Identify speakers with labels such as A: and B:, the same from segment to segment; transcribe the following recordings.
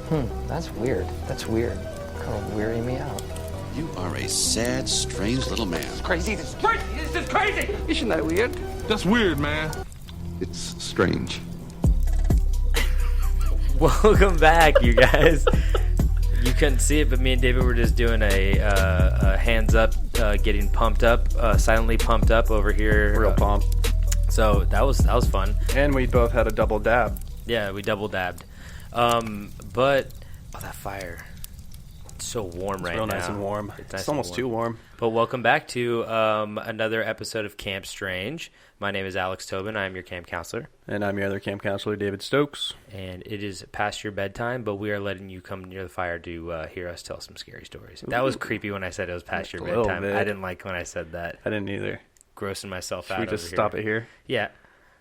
A: That's weird. That's weird. Kind of weirding me out.
B: You are a sad, strange little man.
A: It's crazy. This is crazy. This is crazy.
C: Isn't that weird?
D: That's weird, man.
B: It's strange.
E: Welcome back, you guys. You couldn't see it, but me and David were just doing a hands up, getting pumped up, silently pumped up over here.
C: Real pump.
E: So that was fun.
C: And we both had a double dab.
E: Yeah, we double dabbed. But that fire. It's so warm right now.
C: Real nice and warm. It's almost too warm.
E: But welcome back to another episode of Camp Strange. My name is Alex Tobin. I am your camp counselor.
C: And I'm your other camp counselor, David Stokes.
E: And it is past your bedtime, but we are letting you come near the fire to hear us tell some scary stories. That was creepy when I said it was past your bedtime. I didn't like when I said that.
C: I didn't either.
E: Grossing myself out.
C: Should we just stop it here?
E: Yeah.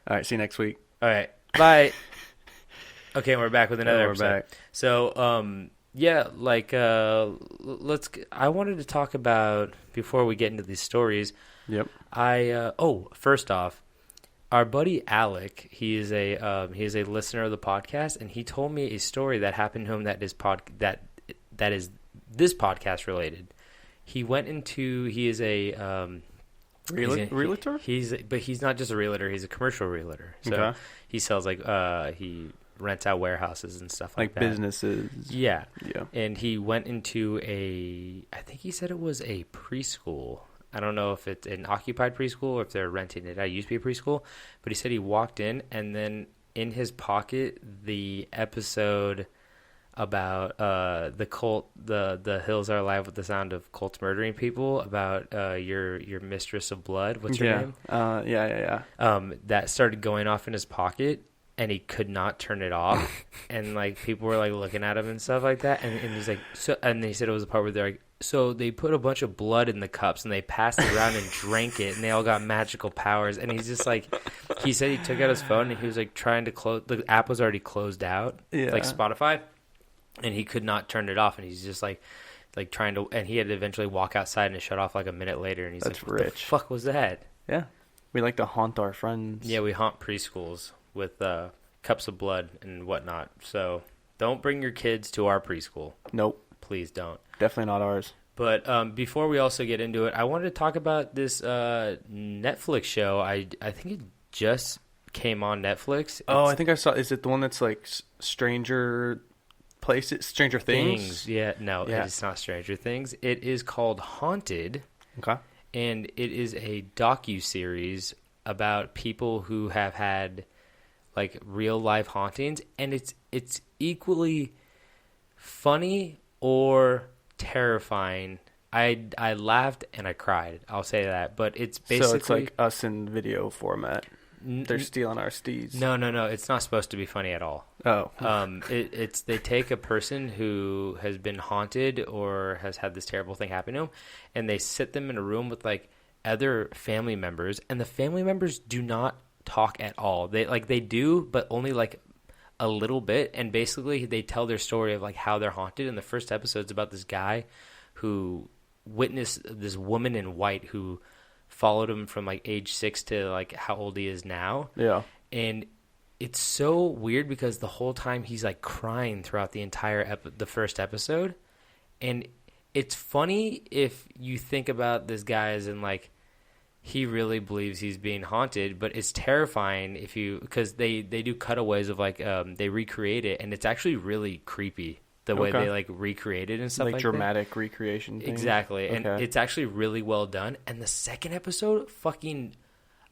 C: All right, see you next week.
E: All right. Bye. Okay, we're back with another episode.
C: Back.
E: So, yeah, like, I wanted to talk about, before we get into these stories.
C: Yep.
E: First off, our buddy Alec, he is a listener of the podcast, and he told me a story that happened to him that is this podcast related. He is a
C: realtor?
E: But he's not just a realtor, he's a commercial realtor. So
C: okay.
E: He sells he rents out warehouses and stuff like that.
C: Like businesses.
E: Yeah.
C: Yeah.
E: And he went into I think he said it was a preschool. I don't know if it's an occupied preschool or if they're renting it. I used to be a preschool. But he said he walked in, and then in his pocket, the episode about the cult, the hills are alive with the sound of cults murdering people, about your mistress of blood. What's her name?
C: Yeah.
E: That started going off in his pocket, and he could not turn it off. And like people were like looking at him and stuff like that. And he's like, so. And he said it was a part where they're like, so they put a bunch of blood in the cups and they passed it around and drank it, and they all got magical powers. And he's just like, he said he took out his phone and he was like trying to close. The app was already closed out, like Spotify, and he could not turn it off. And he's just like trying to, and he had to eventually walk outside and it shut off like a minute later. And he's
C: That's
E: like, what
C: rich.
E: the fuck was that?
C: Yeah. We like to haunt our friends.
E: Yeah, we haunt preschools with cups of blood and whatnot. So don't bring your kids to our preschool.
C: Nope.
E: Please don't.
C: Definitely not ours.
E: But before we also get into it, I wanted to talk about this Netflix show. I think it just came on Netflix.
C: I think I saw. Is it the one that's like Stranger Things?
E: Yeah, no, it's not Stranger Things. It is called Haunted.
C: Okay.
E: And it is a docu-series about people who have had like real life hauntings, and it's equally funny or terrifying. I laughed and I cried. I'll say that. But it's basically,
C: so it's like us in video format. They're stealing our steeds.
E: No. It's not supposed to be funny at all.
C: Oh.
E: It's they take a person who has been haunted or has had this terrible thing happen to them, and they sit them in a room with like other family members, and the family members do not talk at all. They do, but only like a little bit. And basically they tell their story of like how they're haunted. And the first episode's about this guy who witnessed this woman in white who followed him from like age 6 to like how old he is now.
C: Yeah.
E: And it's so weird because the whole time he's like crying throughout the entire the first episode. And it's funny if you think about this guy as in like, he really believes he's being haunted, but it's terrifying because they do cutaways of like they recreate it, and it's actually really creepy the way they like recreate it and stuff like
C: dramatic
E: that.
C: recreation thing.
E: Exactly. And it's actually really well done. And the second episode,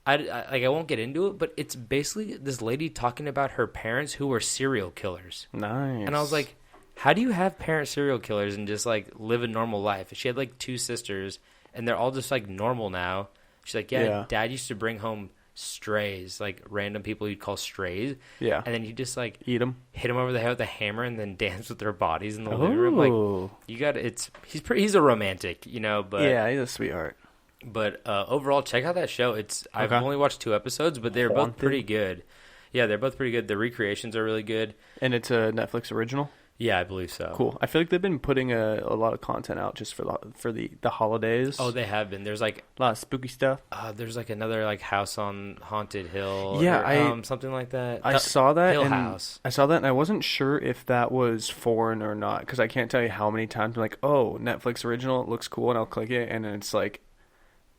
E: I won't get into it, but it's basically this lady talking about her parents who were serial killers.
C: Nice.
E: And I was like, how do you have parent serial killers and just like live a normal life? She had like 2 sisters, and they're all just like normal now. She's like, yeah, Dad used to bring home strays, like random people you'd call strays.
C: Yeah.
E: And then you just like
C: eat them,
E: hit them over the head with a hammer, and then dance with their bodies in the living room. Like, you got he's a romantic, but
C: yeah, he's a sweetheart.
E: But overall, check out that show. I've only watched 2 episodes, but they're both pretty good. Yeah, they're both pretty good. The recreations are really good.
C: And it's a Netflix original?
E: Yeah, I believe so.
C: Cool. I feel like they've been putting a lot of content out just for the holidays.
E: Oh, they have been. There's like
C: a lot of spooky stuff.
E: there's like another like House on Haunted Hill.
C: Yeah,
E: or, something like that.
C: I saw that.
E: Hill
C: and
E: House.
C: I saw that, and I wasn't sure if that was foreign or not because I can't tell you how many times I'm like, oh, Netflix original, it looks cool, and I'll click it, and then it's like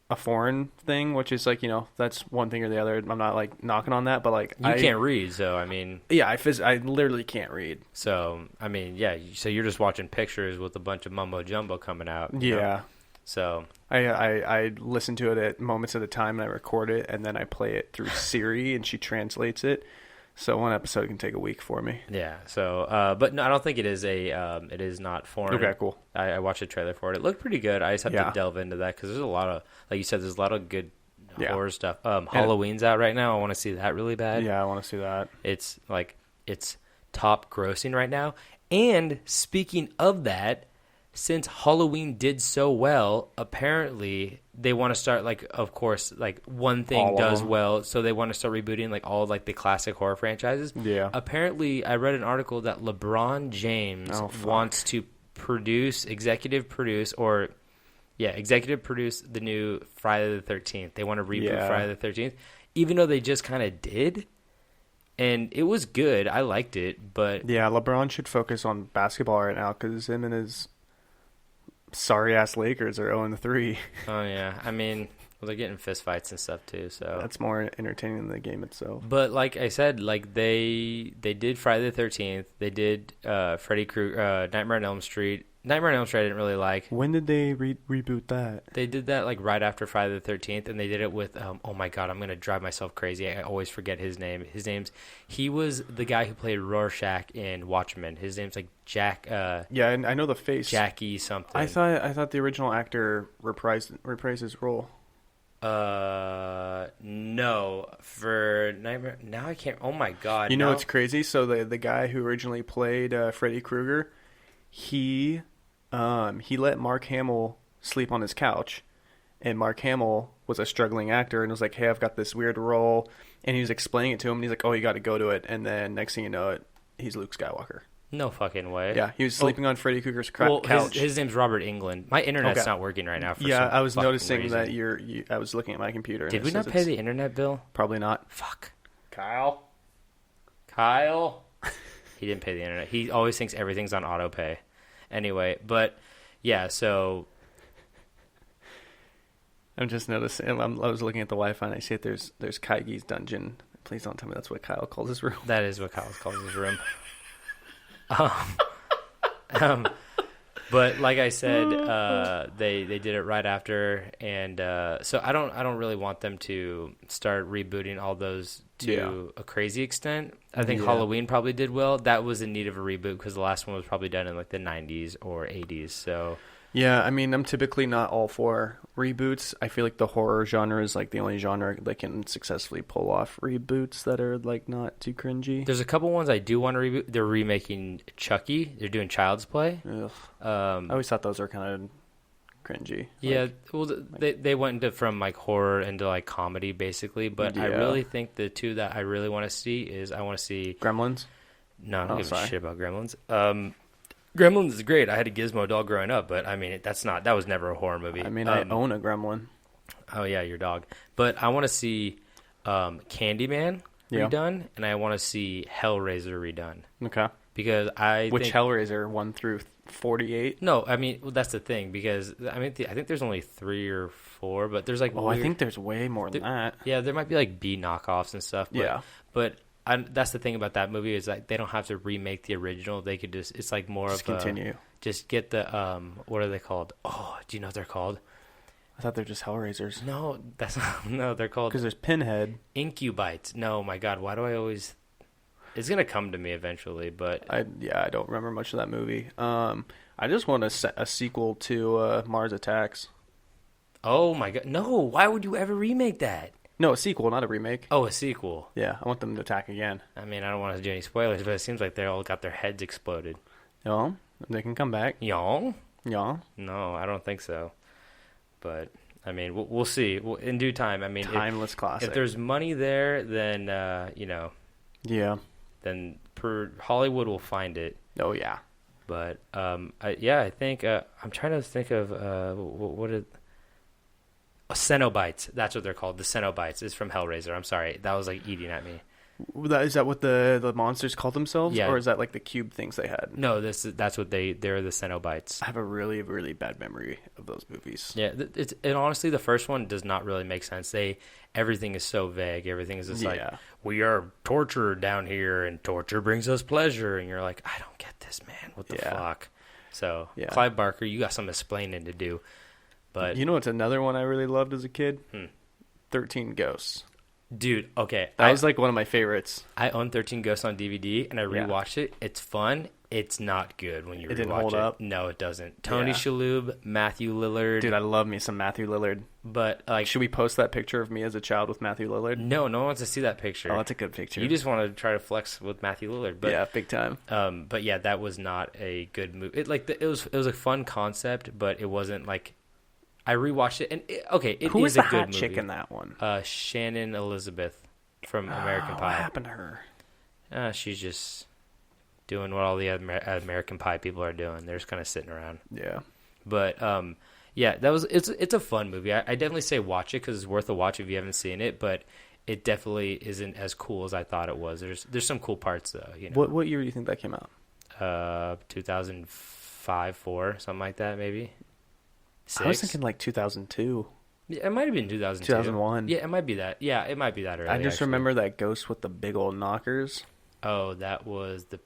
C: a foreign thing, which is like, that's one thing or the other. I'm not like knocking on that, but like
E: you can't read, so I mean,
C: yeah, I literally can't read.
E: So I mean, yeah, so you're just watching pictures with a bunch of mumbo jumbo coming out.
C: Yeah.
E: Know? So
C: I listen to it at moments at a time, and I record it, and then I play it through Siri, and she translates it. So one episode can take a week for me.
E: Yeah. So, but no, I don't think it is it is not foreign.
C: Okay, cool.
E: I watched the trailer for it. It looked pretty good. I just have to delve into that because there's a lot of, like you said, there's a lot of good horror stuff. Halloween's out right now. I want to see that really bad.
C: Yeah, I want to see that.
E: It's like, it's top grossing right now. And speaking of that, since Halloween did so well, apparently they want to start, like, of course, like one thing does well, so they want to start rebooting like all like the classic horror franchises.
C: Yeah.
E: Apparently, I read an article that LeBron James wants to executive produce the new Friday the 13th. They want to reboot Friday the 13th, even though they just kind of did. And it was good. I liked it, but
C: yeah, LeBron should focus on basketball right now because him and his sorry ass Lakers are 0-3.
E: Oh yeah, I mean, well, they're getting fist fights and stuff too, so
C: that's more entertaining than the game itself.
E: But like I said, like they did Friday the 13th, they did Freddy Krueger, Nightmare on Elm Street. Nightmare on Elm Street I didn't really like.
C: When did they reboot that?
E: They did that like right after Friday the 13th, and they did it with oh my god, I'm gonna drive myself crazy. I always forget his name. He was the guy who played Rorschach in Watchmen. His name's like Jack.
C: Yeah, and I know the face.
E: Jackie something.
C: I thought the original actor reprised his role.
E: No, for Nightmare. Now I can't. Oh my god.
C: You know what's crazy? So the guy who originally played Freddy Krueger, he let Mark Hamill sleep on his couch, and Mark Hamill was a struggling actor and was like, hey, I've got this weird role, and he was explaining it to him, and he's like, oh, you got to go to it, and then next thing you know it, he's Luke Skywalker.
E: No fucking way.
C: Yeah, he was sleeping on Freddy Krueger's couch.
E: His name's Robert Englund. My internet's not working right now.
C: I was noticing
E: reason.
C: that I was looking at my computer.
E: Did we not pay the internet bill?
C: Probably not.
E: Fuck.
C: Kyle.
E: He didn't pay the internet. He always thinks everything's on auto pay. Anyway, but yeah, so
C: I'm just noticing. I was looking at the Wi-Fi and I see that there's Kaigi's dungeon. Please don't tell me that's what Kyle calls his room.
E: That is what Kyle calls his room. But like I said, they did it right after, and so I don't really want them to start rebooting all those to a crazy extent. I think Halloween probably did well. That was in need of a reboot because the last one was probably done in like the 90s or 80s. So
C: yeah, I mean, I'm typically not all for reboots. I feel like the horror genre is like the only genre that can successfully pull off reboots that are like not too cringy.
E: There's a couple ones I do want to reboot. They're remaking Chucky. They're doing Child's Play.
C: I always thought those were kind of cringy.
E: Yeah, well, they went into from like horror into like comedy basically. But I really think the two that I really want to see is I want to see
C: Gremlins.
E: No, I don't give a shit about Gremlins. Gremlins is great. I had a Gizmo doll growing up, but I mean, that was never a horror movie.
C: I mean, I own a Gremlin.
E: Oh yeah, your dog. But I want to see Candyman redone, and I want to see Hellraiser redone.
C: Okay.
E: Because
C: Which Hellraiser 1 through 48?
E: No, I mean, well, that's the thing. Because I mean, I think there's only 3 or 4, but there's like.
C: Oh, I think there's way more than that.
E: Yeah, there might be like B knockoffs and stuff. But, but that's the thing about that movie is like they don't have to remake the original. They could it's like more
C: just
E: of
C: continue.
E: Just get the what are they called? Oh, do you know what they're called?
C: I thought they're just Hellraisers.
E: No, that's not. No, they're called.
C: Because there's Pinhead.
E: Incubites. No, my God, why do I always? It's gonna come to me eventually, but
C: I don't remember much of that movie. I just want a sequel to Mars Attacks.
E: Oh my God, no! Why would you ever remake that?
C: No, a sequel, not a remake.
E: Oh, a sequel.
C: Yeah, I want them to attack again.
E: I mean, I don't want to do any spoilers, but it seems like they all got their heads exploded.
C: Yeah, they can come back.
E: Y'all?
C: Yeah.
E: No, I don't think so. But I mean, we'll see in due time. I mean,
C: timeless classic.
E: If there's money there, then
C: Yeah.
E: Then Hollywood will find it.
C: Oh yeah.
E: But I think I'm trying to think of what is Cenobites. That's what they're called. The Cenobites is from Hellraiser. I'm sorry, that was like eating at me.
C: Is that what the monsters called themselves?
E: Yeah.
C: Or is that like the cube things they had?
E: No, that's what they're the Cenobites.
C: I have a really, really bad memory of those movies.
E: Yeah, and honestly, the first one does not really make sense. Everything is so vague. Everything is just like, we are tortured down here, and torture brings us pleasure. And you're like, I don't get this, man. What the fuck? So, Clive Barker, you got some explaining to do. But
C: you know what's another one I really loved as a kid? 13 Ghosts.
E: Dude, okay.
C: That was like one of my favorites.
E: I own 13 Ghosts on DVD, and I rewatched it. It's fun. It's not good when you rewatch it.
C: It didn't hold up?
E: No, it doesn't. Tony Shalhoub, Matthew Lillard.
C: Dude, I love me some Matthew Lillard.
E: But like,
C: should we post that picture of me as a child with Matthew Lillard?
E: No, no one wants to see that picture.
C: Oh, that's a good picture.
E: You just want to try to flex with Matthew Lillard. But,
C: yeah, big time.
E: But yeah, that was not a good movie. It was a fun concept, but it wasn't like. I rewatched it, and
C: Who
E: is
C: was
E: a
C: the
E: good
C: hot
E: movie.
C: chick in that one?
E: Shannon Elizabeth from American Pie.
C: What happened to her?
E: She's just doing what all the other American Pie people are doing. They're just kind of sitting around.
C: Yeah.
E: But it's a fun movie. I definitely say watch it because it's worth a watch if you haven't seen it. But it definitely isn't as cool as I thought it was. There's some cool parts though. You know.
C: What year do you think that came out?
E: 2005, 4, something like that, maybe. 6?
C: I was thinking like 2002.
E: Yeah, it might have been 2002.
C: 2001.
E: Yeah, it might be that. Yeah, it might be that early.
C: I just remember that ghost with the big old knockers.
E: Oh, that was the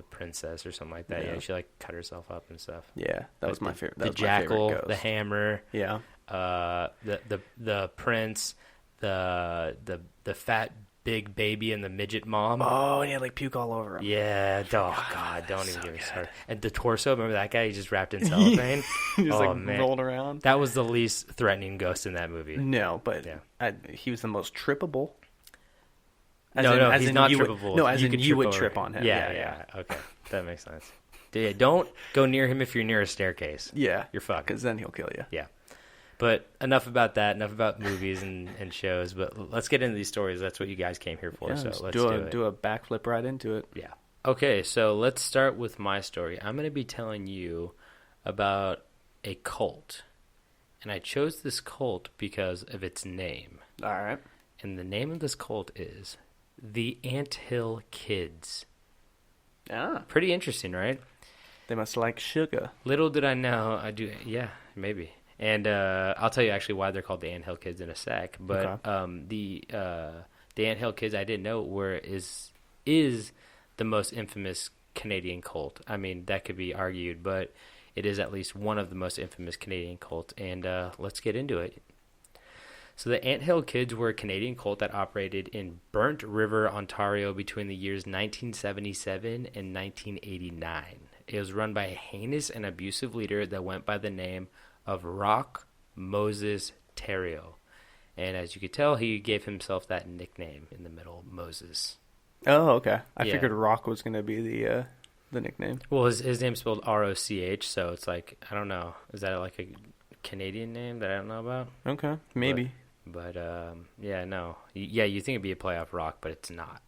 E: princess or something like that.
C: Yeah.
E: Yeah, she like cut herself up and stuff.
C: Yeah, that was my favorite.
E: The jackal, the hammer.
C: Yeah.
E: The prince, the fat big baby and the midget mom.
C: Oh, and he had like puke all over him.
E: Yeah. Oh God, don't even get me started. And the torso. Remember that guy? He just wrapped in cellophane.
C: He was
E: man,
C: rolled around.
E: That was the least threatening ghost in that movie.
C: No, but he was the most trippable. He's
E: not trippable.
C: As in you would trip on him.
E: Yeah. Okay, that makes sense. Yeah, don't go near him if you're near a staircase.
C: Yeah,
E: you're fucked.
C: Because then he'll kill you.
E: Yeah. But enough about that. Enough about movies and shows. But let's get into these stories. That's what you guys came here for.
C: Yeah,
E: so let's
C: do a backflip right into it.
E: Yeah. Okay, so let's start with my story. I'm going to be telling you about a cult. And I chose this cult because of its name.
C: All right.
E: And the name of this cult is the Anthill Kids.
C: Ah.
E: Pretty interesting, right?
C: They must like sugar.
E: Little did I know. I do. Yeah, maybe. And I'll tell you actually why they're called the Anthill Kids in a sec. But the Anthill Kids, I didn't know is the most infamous Canadian cult. I mean, that could be argued, but it is at least one of the most infamous Canadian cults. And let's get into it. So the Anthill Kids were a Canadian cult that operated in Burnt River, Ontario between the years 1977 and 1989. It was run by a heinous and abusive leader that went by the name of Rock Moses Terrio. And as you could tell, he gave himself that nickname in the middle, Moses.
C: Oh, okay. I figured Rock was going to be the nickname.
E: Well, his name's spelled R-O-C-H, so it's like, I don't know. Is that like a Canadian name that I don't know about?
C: Okay, maybe.
E: But yeah, no. Yeah, you think it'd be a play off Rock, but it's not.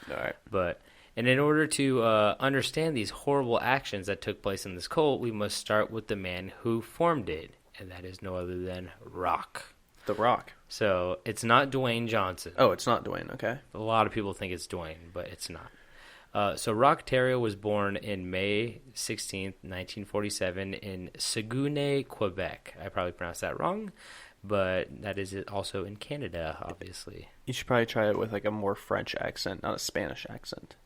C: All right.
E: And in order to understand these horrible actions that took place in this cult, we must start with the man who formed it, and that is no other than Rock.
C: The Rock.
E: So it's not Dwayne Johnson.
C: Oh, it's not Dwayne, okay.
E: A lot of people think it's Dwayne, but it's not. So Rock Terrio was born in May 16th, 1947 in Saguenay, Quebec. I probably pronounced that wrong, but that is also in Canada, obviously.
C: You should probably try it with like a more French accent, not a Spanish accent.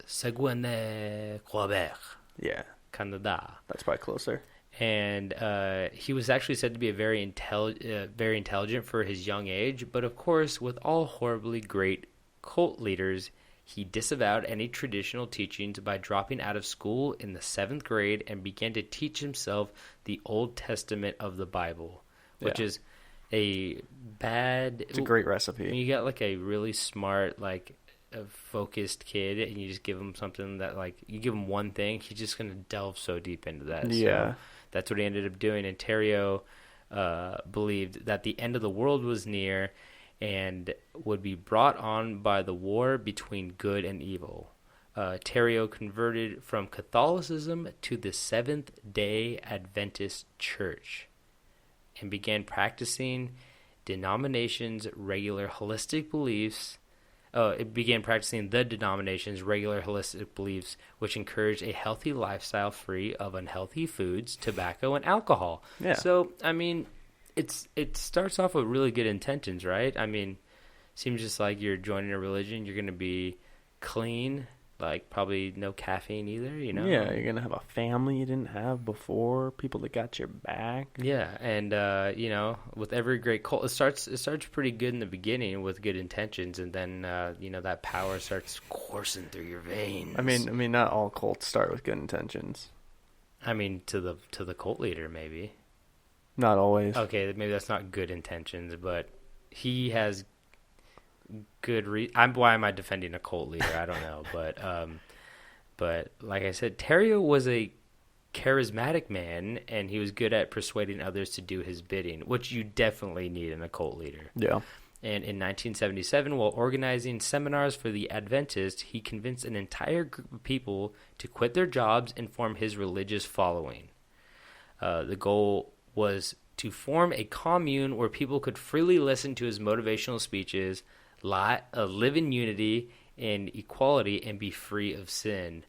E: Saguenay, Quebec.
C: Yeah.
E: Canada.
C: That's probably closer.
E: And he was actually said to be very intelligent for his young age, but of course, with all horribly great cult leaders, he disavowed any traditional teachings by dropping out of school in the 7th grade and began to teach himself the Old Testament of the Bible, which is it's
C: a great recipe.
E: When you got like a really smart, like a focused kid, and you just give him something that, like, you give him one thing, he's just going to delve so deep into that.
C: Yeah.
E: So that's what he ended up doing. And Terrio believed that the end of the world was near and would be brought on by the war between good and evil. Terrio converted from Catholicism to the Seventh-day Adventist Church and began practicing denomination's regular holistic beliefs. It began practicing the denomination's regular holistic beliefs, which encouraged a healthy lifestyle free of unhealthy foods, tobacco, and alcohol.
C: Yeah.
E: So, I mean, it starts off with really good intentions, right? I mean, seems just like you're joining a religion, you're going to be clean, like probably no caffeine either, you know?
C: Yeah, you're going to have a family you didn't have before, people that got your back.
E: Yeah, and you know, with every great cult, it starts pretty good in the beginning with good intentions, and then you know, that power starts coursing through your veins.
C: I mean, not all cults start with good intentions.
E: I mean, to the cult leader, maybe.
C: Not always.
E: Okay, maybe that's not good intentions, but he has good why am I defending a cult leader? I don't know, but like I said, Terrio was a charismatic man, and he was good at persuading others to do his bidding, which you definitely need in a cult leader.
C: Yeah.
E: And in 1977, while organizing seminars for the Adventists, he convinced an entire group of people to quit their jobs and form his religious following. The goal was to form a commune where people could freely listen to his motivational speeches, live in unity and equality, and be free of sin.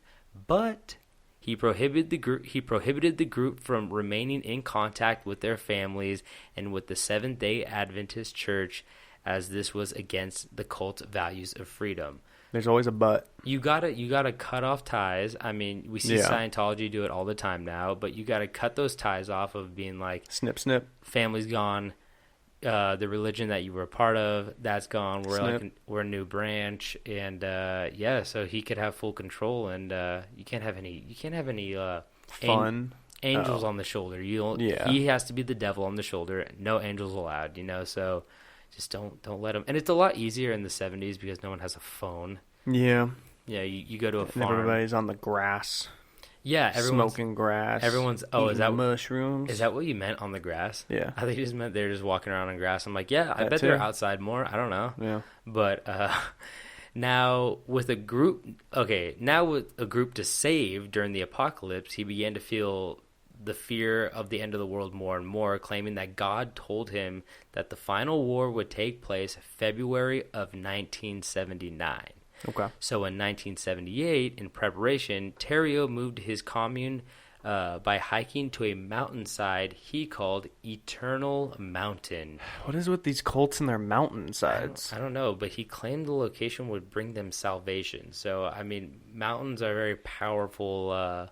E: But he prohibited the group from remaining in contact with their families and with the Seventh-day Adventist Church, as this was against the cult's values of freedom.
C: There's always a but.
E: You gotta cut off ties. I mean, we see Scientology do it all the time now, but you gotta cut those ties off of being like,
C: snip, snip.
E: Family's gone. The religion that you were a part of, that's gone. We're a new branch, and so he could have full control, and you can't have any
C: fun
E: angels on the shoulder. He has to be the devil on the shoulder. No angels allowed, you know. So just don't let him. And it's a lot easier in the 70s because no one has a phone.
C: Yeah.
E: Yeah, you go to a
C: and
E: farm.
C: Everybody's on the grass.
E: Yeah, everyone's
C: smoking grass.
E: Everyone's is that
C: mushrooms?
E: Is that what you meant on the grass?
C: Yeah,
E: I think you just meant they're just walking around on grass. I'm like, yeah, I bet
C: too.
E: they're outside more. I don't know.
C: Yeah,
E: but now with a group to save during the apocalypse, he began to feel the fear of the end of the world more and more, claiming that God told him that the final war would take place February of 1979.
C: Okay.
E: So in 1978, in preparation, Terrio moved his commune by hiking to a mountainside he called Eternal Mountain.
C: What is with these cults and their mountainsides?
E: I don't know, but he claimed the location would bring them salvation. So, I mean, mountains are very powerful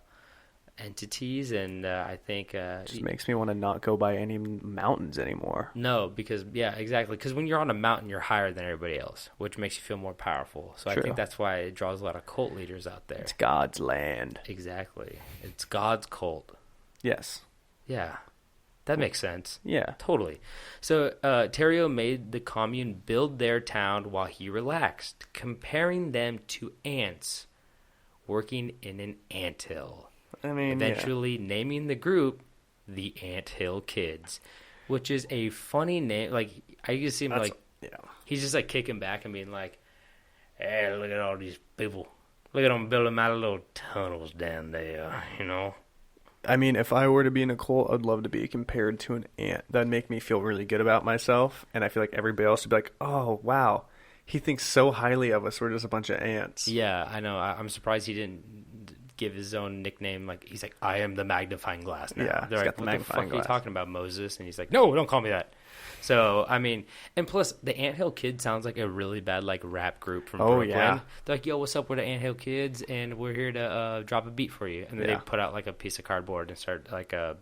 E: entities, and I think
C: just makes me want to not go by any mountains anymore.
E: No, because exactly, because when you're on a mountain, you're higher than everybody else, which makes you feel more powerful. So
C: True.
E: I think that's why it draws a lot of cult leaders out there.
C: It's God's land.
E: Exactly, it's God's cult.
C: Yes.
E: Yeah, that makes sense.
C: Yeah,
E: totally. So Terrio made the commune build their town while he relaxed, comparing them to ants working in an anthill.
C: I mean,
E: eventually naming the group the Anthill Kids, which is a funny name. Like, I just see him he's just like kicking back and being like, "Hey, look at all these people. Look at them building my little tunnels down there, you know."
C: I mean, if I were to be in a cult, I'd love to be compared to an ant. That'd make me feel really good about myself, and I feel like everybody else would be like, "Oh, wow, he thinks so highly of us. We're just a bunch of ants."
E: Yeah, I know. I'm surprised he didn't give his own nickname. Like, he's like, "I am the magnifying glass now."
C: Yeah,
E: they're like, "What the fuck are you talking about, Moses?" And he's like, "No, don't call me that." So, I mean, and plus, the Anthill Kids sounds like a really bad, like, rap group from Brooklyn. Yeah. They're like, "Yo, what's up with the Anthill Kids? And we're here to drop a beat for you." And then they put out, like, a piece of cardboard and start, like, a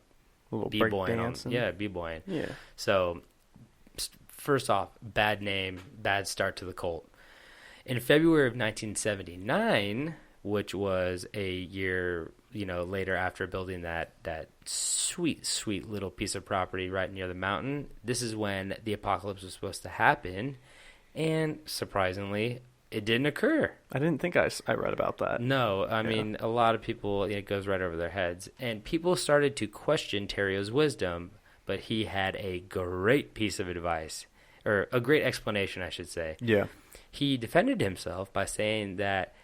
C: little
E: b-boying. B-boying.
C: Yeah.
E: So, first off, bad name, bad start to the cult. In February of 1979, which was a year, later after building that sweet, sweet little piece of property right near the mountain, this is when the apocalypse was supposed to happen, and surprisingly, it didn't occur.
C: I didn't think I read about that.
E: No, I mean, a lot of people, it goes right over their heads, and people started to question Terrio's wisdom, but he had a great piece of advice, or a great explanation, I should say.
C: Yeah.
E: He defended himself by saying that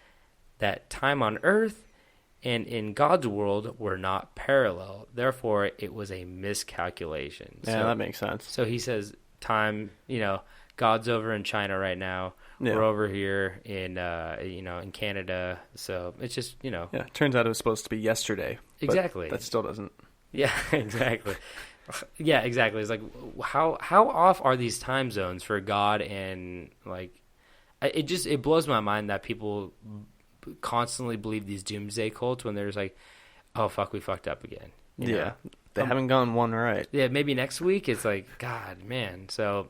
E: that time on Earth and in God's world were not parallel. Therefore, it was a miscalculation.
C: Yeah, that makes sense.
E: So he says time, God's over in China right now.
C: Yeah.
E: We're over here in, in Canada. So it's just,
C: Yeah, it turns out it was supposed to be yesterday. but
E: Exactly.
C: That still doesn't.
E: Yeah, exactly. Yeah, exactly. It's like, how off are these time zones for God? And like, it blows my mind that people constantly believe these doomsday cults when there's like, oh fuck, we fucked up again. You know?
C: They haven't gone one right.
E: Yeah, maybe next week it's like, God, man. So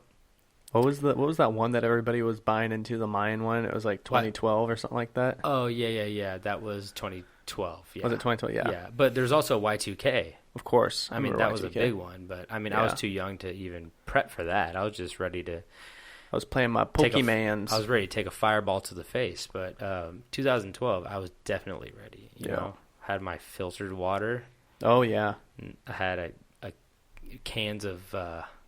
C: What was that one that everybody was buying into, the Mayan one? It was like 2012 or something like that.
E: oh yeah. That was 2012. Yeah.
C: Was it 2012? Yeah.
E: Yeah, but there's also Y2K.
C: Of course.
E: I mean,
C: remember
E: that was a
C: Y2K.
E: big one, but I mean, I was too young to even prep for that. I was just ready to
C: I was playing my Pokemans.
E: I was ready to take a fireball to the face, but 2012, I was definitely ready. You know, had my filtered water.
C: Oh yeah.
E: I had a cans of.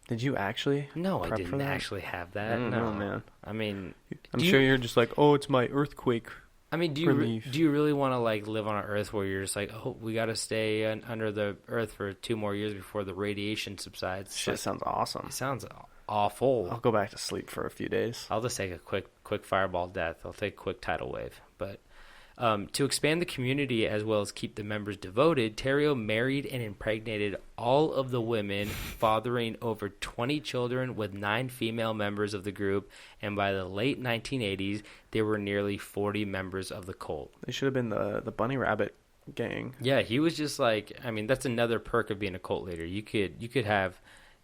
C: Did you actually?
E: No, I
C: prep for
E: didn't
C: that?
E: actually have that.
C: I don't
E: No,
C: know, man.
E: I mean,
C: I'm sure you're just like, oh, it's my earthquake.
E: I mean, do you really want to like live on an Earth where you're just like, oh, we got to stay under the Earth for 2 more years before the radiation subsides?
C: Shit sounds awesome.
E: It sounds awful.
C: I'll go back to sleep for a few days.
E: I'll just take a quick fireball death. I'll take a quick tidal wave. But to expand the community as well as keep the members devoted, Terrio married and impregnated all of the women, fathering over 20 children with 9 female members of the group. And by the late 1980s, there were nearly 40 members of the cult.
C: They should have been the Bunny Rabbit gang.
E: Yeah, he was just like, I mean, that's another perk of being a cult leader. You could have.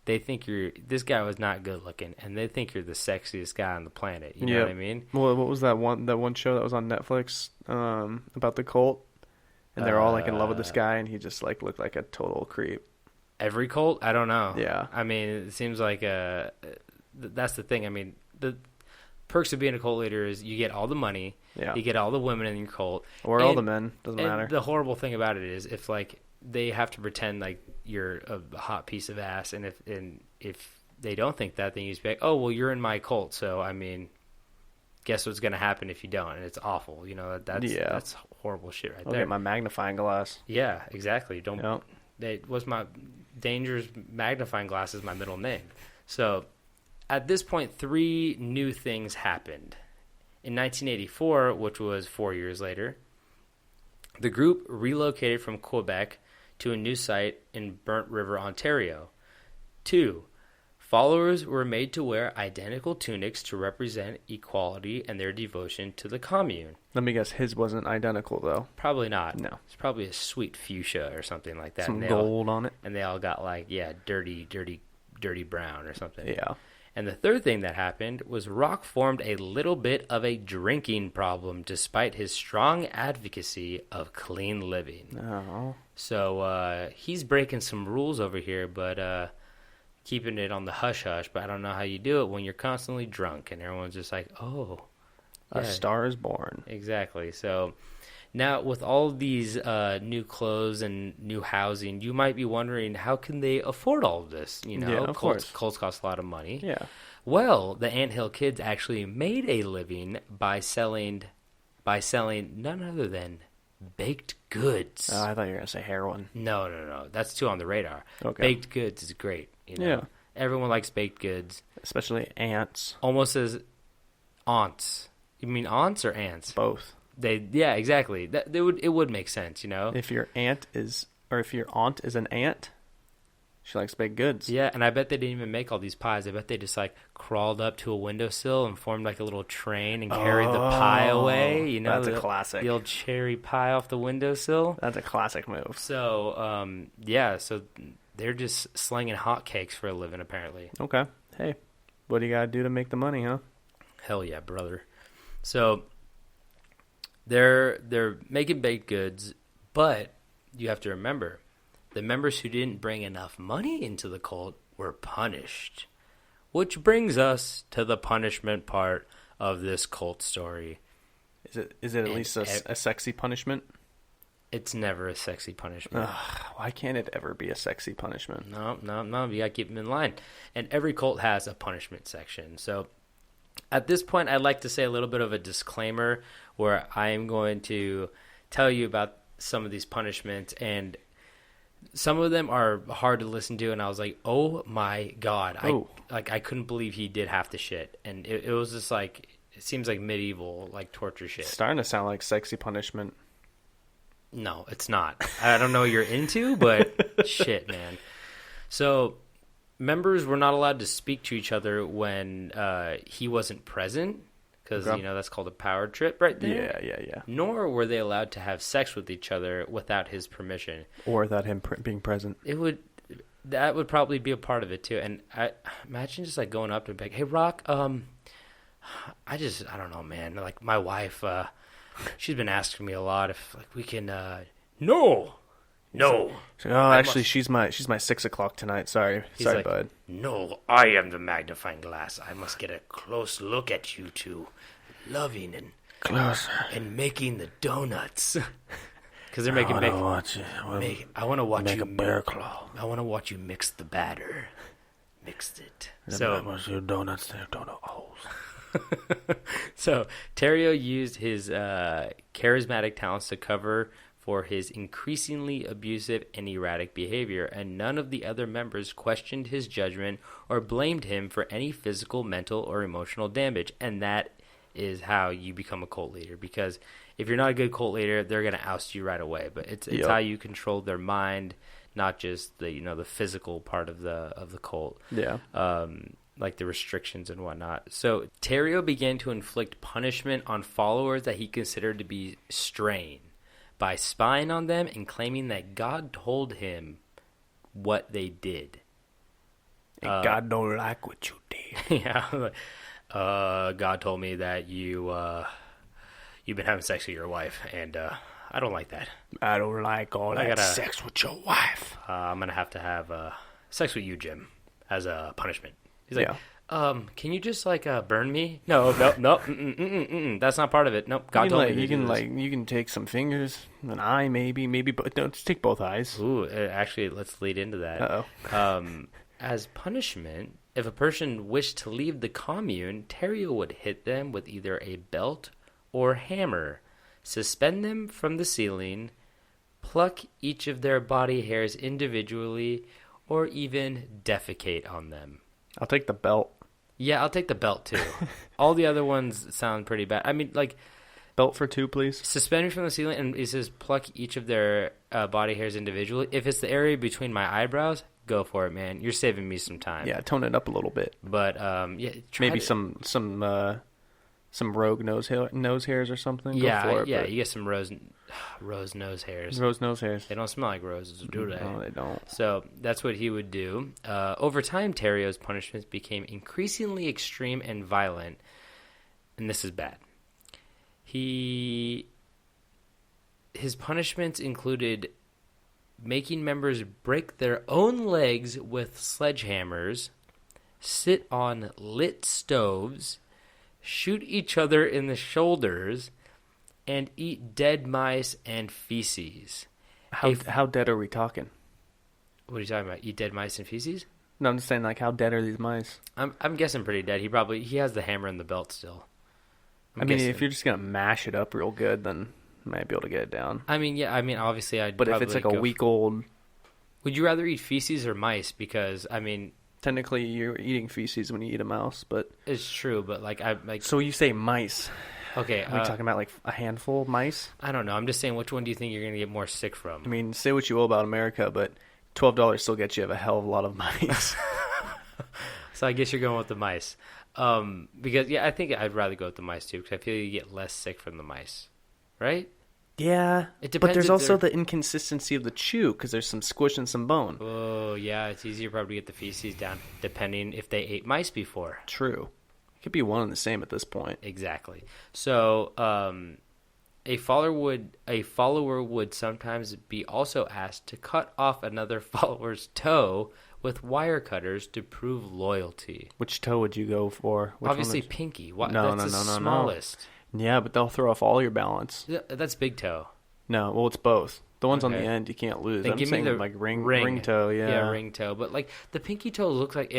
E: They think this guy was not good looking, and they think you're the sexiest guy on the planet. You know what I mean?
C: Well, what was that one show that was on Netflix about the cult? And they're all like in love with this guy, and he just like looked like a total creep.
E: Every cult? I don't know.
C: Yeah.
E: I mean, it seems like that's the thing. I mean, the perks of being a cult leader is you get all the money, you get all the women in your cult,
C: or all the men. Doesn't matter.
E: The horrible thing about it is if like they have to pretend like you're a hot piece of ass, and if they don't think that, then you just be like, oh well, you're in my cult, so I mean, guess what's gonna happen if you don't? And it's awful, that's horrible shit right
C: I'll
E: there.
C: get my magnifying glass.
E: Yeah, exactly. It was my dangerous magnifying glass is my middle name. So at this point, 3 new things happened. In 1984, which was 4 years later, the group relocated from Quebec to a new site in Burnt River, Ontario. 2, followers were made to wear identical tunics to represent equality and their devotion to the commune.
C: Let me guess, his wasn't identical though.
E: Probably not.
C: No.
E: It's probably a sweet fuchsia or something like that.
C: Some gold on it.
E: And they all got like, dirty brown or something.
C: Yeah.
E: And the third thing that happened was Rock formed a little bit of a drinking problem despite his strong advocacy of clean living.
C: Oh.
E: So he's breaking some rules over here, but keeping it on the hush-hush. But I don't know how you do it when you're constantly drunk and everyone's just like, oh.
C: Yeah. A Star is Born.
E: Exactly. So now with all of these new clothes and new housing, you might be wondering, how can they afford all of this?
C: Of course.
E: Cults cost a lot of money.
C: Yeah.
E: Well, the Anthill Kids actually made a living by selling none other than baked goods.
C: I thought you were going to say heroin.
E: No. That's too on the radar.
C: Okay.
E: Baked goods is great.
C: Yeah.
E: Everyone likes baked goods.
C: Especially ants.
E: Almost as aunts. You mean aunts or ants?
C: Both.
E: Exactly. It would make sense,
C: If your aunt is an ant, she likes baked goods.
E: Yeah, and I bet they didn't even make all these pies. I bet they just like crawled up to a windowsill and formed like a little train and carried the pie away.
C: That's a classic.
E: The old cherry pie off the windowsill.
C: That's a classic move.
E: So, so they're just slinging hotcakes for a living, apparently.
C: Okay. Hey, what do you gotta do to make the money, huh?
E: Hell yeah, brother. So they're making baked goods, but you have to remember, the members who didn't bring enough money into the cult were punished. Which brings us to the punishment part of this cult story.
C: Is it at least a sexy punishment?
E: It's never a sexy punishment.
C: Why can't it ever be a sexy punishment?
E: No. You gotta keep them in line. And every cult has a punishment section. So At this point, I'd like to say a little bit of a disclaimer where I am going to tell you about some of these punishments, and some of them are hard to listen to, and I was like, oh my God. I couldn't believe he did half the shit. And it was just like, it seems like medieval, like torture shit.
C: It's starting to sound like sexy punishment.
E: No, it's not. I don't know what you're into, but shit, man. So members were not allowed to speak to each other when he wasn't present, because, that's called a power trip right there.
C: Yeah.
E: Nor were they allowed to have sex with each other without his permission.
C: Or without him being present.
E: That would probably be a part of it, too. And I imagine just, like, going up to him, like, hey, Rock, I don't know, man. Like, my wife, she's been asking me a lot if, like, we can, No!
C: So, actually, she's my 6 o'clock tonight. Sorry,
E: like,
C: bud.
E: No, I am the magnifying glass. I must get a close look at you two, loving and
C: closer
E: and making the donuts. Because they're making big. I want to watch you
C: make a bear claw.
E: I want to watch you mix the batter. Mixed it.
C: Your donuts there, donut holes.
E: So Terrio used his charismatic talents to cover for his increasingly abusive and erratic behavior, and none of the other members questioned his judgment or blamed him for any physical, mental, or emotional damage. And that is how you become a cult leader, because if you're not a good cult leader, they're going to oust you right away. But it's how you control their mind, not just the the physical part of the cult.
C: Yeah.
E: Like the restrictions and whatnot. So Terrio began to inflict punishment on followers that he considered to be straying, by spying on them and claiming that God told him what they did.
C: And God don't like what you did.
E: Yeah. God told me that you've been having sex with your wife, and I don't like that.
C: I don't like all that sex with your wife.
E: I'm going to have sex with you, Jim, as a punishment. He's like, can you just burn me? No, that's not part of it. Nope. God told me.
C: You can take some fingers, an eye, maybe, but don't take both eyes.
E: Ooh, actually, let's lead into that.
C: Uh-oh.
E: As punishment, if a person wished to leave the commune, Terrio would hit them with either a belt or hammer, suspend them from the ceiling, pluck each of their body hairs individually, or even defecate on them.
C: I'll take the belt.
E: Yeah, I'll take the belt, too. All the other ones sound pretty bad. I mean, like...
C: Belt for 2, please.
E: Suspend me from the ceiling, and it says pluck each of their body hairs individually. If it's the area between my eyebrows, go for it, man. You're saving me some time.
C: Yeah, tone it up a little bit.
E: But,
C: maybe some rogue nose hairs or something.
E: Yeah,
C: go for it,
E: yeah. You get some rose nose hairs.
C: Rose nose hairs.
E: They don't smell like roses, do they?
C: No, they don't.
E: So that's what he would do. Over time, Terrio's punishments became increasingly extreme and violent, and this is bad. His punishments included making members break their own legs with sledgehammers, sit on lit stoves, shoot each other in the shoulders, and eat dead mice and feces.
C: How dead are we talking?
E: What are you talking about? Eat dead mice and feces?
C: No, I'm just saying, like, how dead are these mice?
E: I'm guessing pretty dead. He has the hammer and the belt still.
C: I mean, if you're just gonna mash it up real good, then you might be able to get it down.
E: I mean, yeah. I mean, obviously,
C: But if it's like a week old,
E: would you rather eat feces or mice? Because I mean,
C: technically, you're eating feces when you eat a mouse, but
E: it's true. But like.
C: So you say mice?
E: Okay,
C: are we talking about like a handful of mice?
E: I don't know. I'm just saying, which one do you think you're gonna get more sick from?
C: I mean, say what you will about America, but $12 still gets you a hell of a lot of mice.
E: So I guess you're going with the mice. Because I think I'd rather go with the mice too, because I feel you get less sick from the mice, right?
C: Yeah,
E: it depends.
C: But there's also the inconsistency of the chew, because there's some squish and some bone.
E: Oh yeah, it's easier probably to get the feces down, depending if they ate mice before.
C: True, it could be one and the same at this point.
E: Exactly. So, a follower would sometimes be also asked to cut off another follower's toe with wire cutters to prove loyalty.
C: Which toe would you go for?
E: Obviously, pinky.
C: No,
E: that's the smallest.
C: Yeah, but they'll throw off all your balance.
E: Yeah, that's big toe.
C: No, well, it's both. The ones on the
E: Okay.
C: end you can't lose.
E: Then
C: I'm
E: give me
C: saying
E: the
C: like ring toe. Yeah,
E: ring toe. But like the pinky toe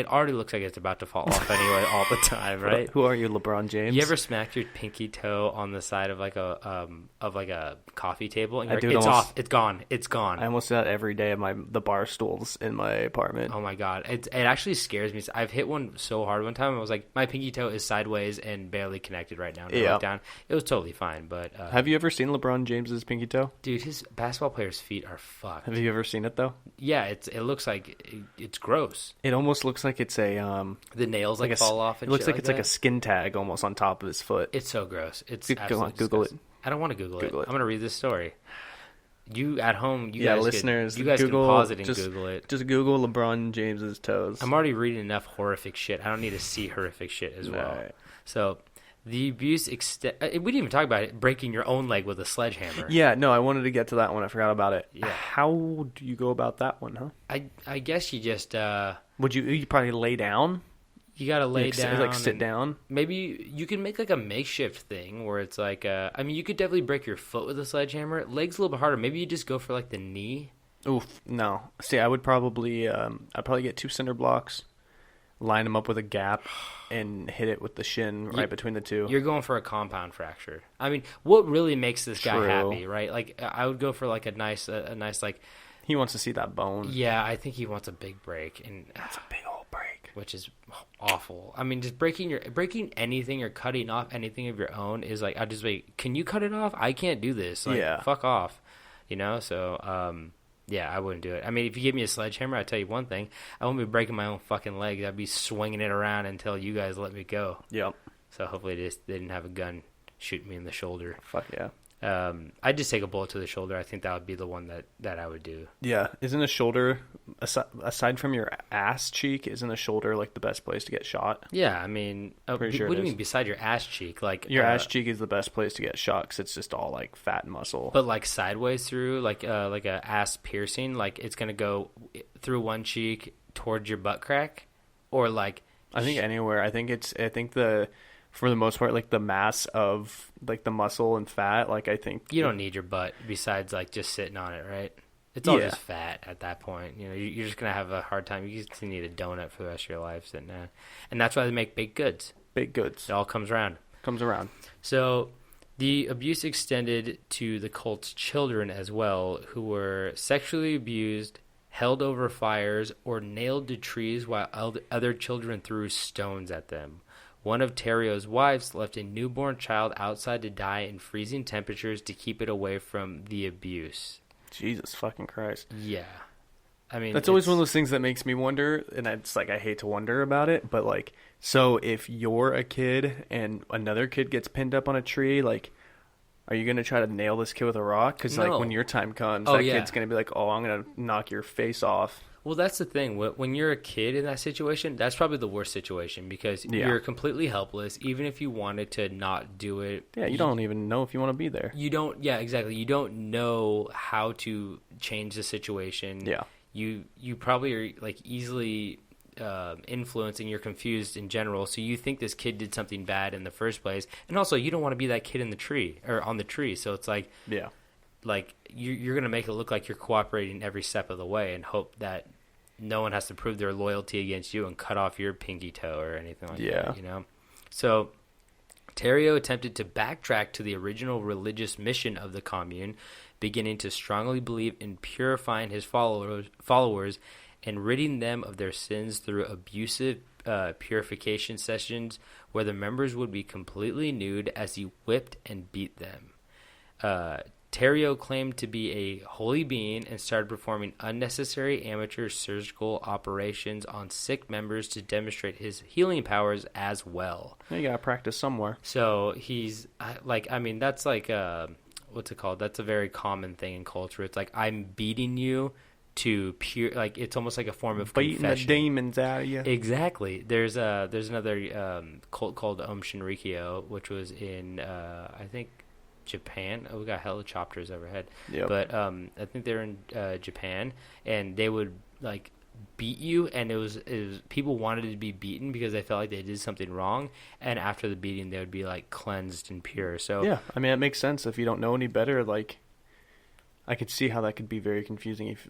E: already looks like it's about to fall off anyway all the time, right?
C: Who are you, LeBron James?
E: You ever smack your pinky toe on the side of like a coffee table and
C: I
E: you're
C: do
E: like,
C: it
E: it's
C: almost-
E: off, it's gone, it's gone.
C: I almost do that every day at the bar stools in my apartment.
E: Oh my god, it actually scares me. I've hit one so hard one time. I was like, my pinky toe is sideways and barely connected right now. And I
C: Yeah.
E: looked down. It was totally fine, but
C: Have you ever seen LeBron James's pinky toe?
E: dude, his basketball players' feet are fucked.
C: Have you ever seen it though?
E: Yeah, it looks like it's gross.
C: It almost looks like it's a
E: The nails
C: like a
E: fall off. And
C: it looks
E: shit
C: like it's like a
E: that.
C: skin tag almost on top of his foot.
E: It's so gross. It's
C: Go on,
E: absolutely
C: Google
E: disgusting. I don't want to Google
C: Google
E: it.
C: it.
E: I'm going to read this story. You at home, you
C: Yeah,
E: guys
C: listeners,
E: can, you guys
C: Google-
E: can pause it and
C: just-
E: Google it.
C: Just Google LeBron James's toes.
E: I'm already reading enough horrific shit. I don't need to see horrific shit as well.
C: Right.
E: So the abuse we didn't even talk about it. Breaking your own leg with a sledgehammer.
C: Yeah, no, I wanted to get to that one. I forgot about it.
E: Yeah.
C: How do you go about that one, huh?
E: I guess you just
C: Would you probably lay down?
E: you gotta lay
C: Like,
E: down,
C: like sit
E: and
C: down?
E: Maybe you can make like a makeshift thing where it's like I mean, you could definitely break your foot with a sledgehammer. Legs a little bit harder. Maybe you just go for like the knee.
C: Oof, no. See, I would probably I'd probably get 2 cinder blocks, line them up with a gap, and hit it with the shin right between the two.
E: You're going for a compound fracture. I mean, what really makes this guy
C: True.
E: happy, right? Like, I would go for like a nice like,
C: He wants to see that bone.
E: yeah, I think he wants a big break, and
C: That's a big old break.
E: which is awful. I mean, just breaking anything or cutting off anything of your own is like, I just like, can you cut it off? I can't do this. Like,
C: Yeah.
E: fuck off, you know. So, yeah, I wouldn't do it. I mean, if you give me a sledgehammer, I tell you one thing, I won't be breaking my own fucking legs. I'd be swinging it around until you guys let me go.
C: Yep.
E: So hopefully they didn't have a gun shoot me in the shoulder.
C: Fuck yeah.
E: I'd just take a bullet to the shoulder. I think that would be the one that I would do.
C: Yeah. Isn't a shoulder, aside from your ass cheek, isn't a shoulder like the best place to get shot?
E: Yeah, I mean,
C: Pretty sure
E: what
C: it
E: do you
C: is.
E: mean beside your ass cheek? Like
C: Your ass cheek is the best place to get shot because it's just all like fat and muscle.
E: but like sideways through, like a ass piercing, like it's gonna go through one cheek towards your butt crack, or like
C: I think anywhere. I think for the most part, like the mass of like the muscle and fat, like I think
E: you don't need your butt besides like just sitting on it, right? It's all
C: Yeah.
E: just fat at that point. You know, you're just gonna have a hard time. You just need a donut for the rest of your life sitting there, and that's why they make baked goods.
C: baked goods
E: It all comes around.
C: comes around.
E: So the abuse extended to the cult's children as well, who were sexually abused, held over fires, or nailed to trees while other children threw stones at them. One of Terrio's wives left a newborn child outside to die in freezing temperatures to keep it away from the abuse.
C: Jesus fucking Christ.
E: Yeah. I mean,
C: That's always one of those things that makes me wonder, and it's like I hate to wonder about it, but like, so if you're a kid and another kid gets pinned up on a tree, like, are you gonna try to nail this kid with a rock? Because like
E: No.
C: when your time comes,
E: Oh,
C: that
E: yeah.
C: kid's gonna be like, oh, I'm gonna knock your face off.
E: Well, that's the thing. When you're a kid in that situation, that's probably the worst situation because
C: Yeah.
E: you're completely helpless. Even if you wanted to not do it,
C: Yeah, you don't even know if you want to be there.
E: You don't. Yeah, exactly. You don't know how to change the situation.
C: Yeah.
E: You probably are like easily influenced, and you're confused in general. So you think this kid did something bad in the first place, and also you don't want to be that kid in the tree or on the tree. So it's like you're gonna make it look like you're cooperating every step of the way, and hope that no one has to prove their loyalty against you and cut off your pinky toe or anything like
C: Yeah.
E: that. You know. So Terrio attempted to backtrack to the original religious mission of the commune, beginning to strongly believe in purifying his followers and ridding them of their sins through abusive purification sessions where the members would be completely nude as he whipped and beat them. Terrio claimed to be a holy being and started performing unnecessary amateur surgical operations on sick members to demonstrate his healing powers as well.
C: You gotta practice somewhere.
E: So he's like, I mean, that's like what's it called? That's a very common thing in culture. It's like, I'm beating you to pure, like it's almost like a form of
C: Beating the
E: confession.
C: demons out of you.
E: Exactly. There's another cult called Shinrikyo, which was in I think Japan. Oh, we got helicopters overhead.
C: Yep.
E: But I think they're in Japan, and they would like beat you, and it was people wanted to be beaten because they felt like they did something wrong, and after the beating they would be like cleansed and pure. So
C: Yeah, I mean it makes sense if you don't know any better. Like, I could see how that could be very confusing if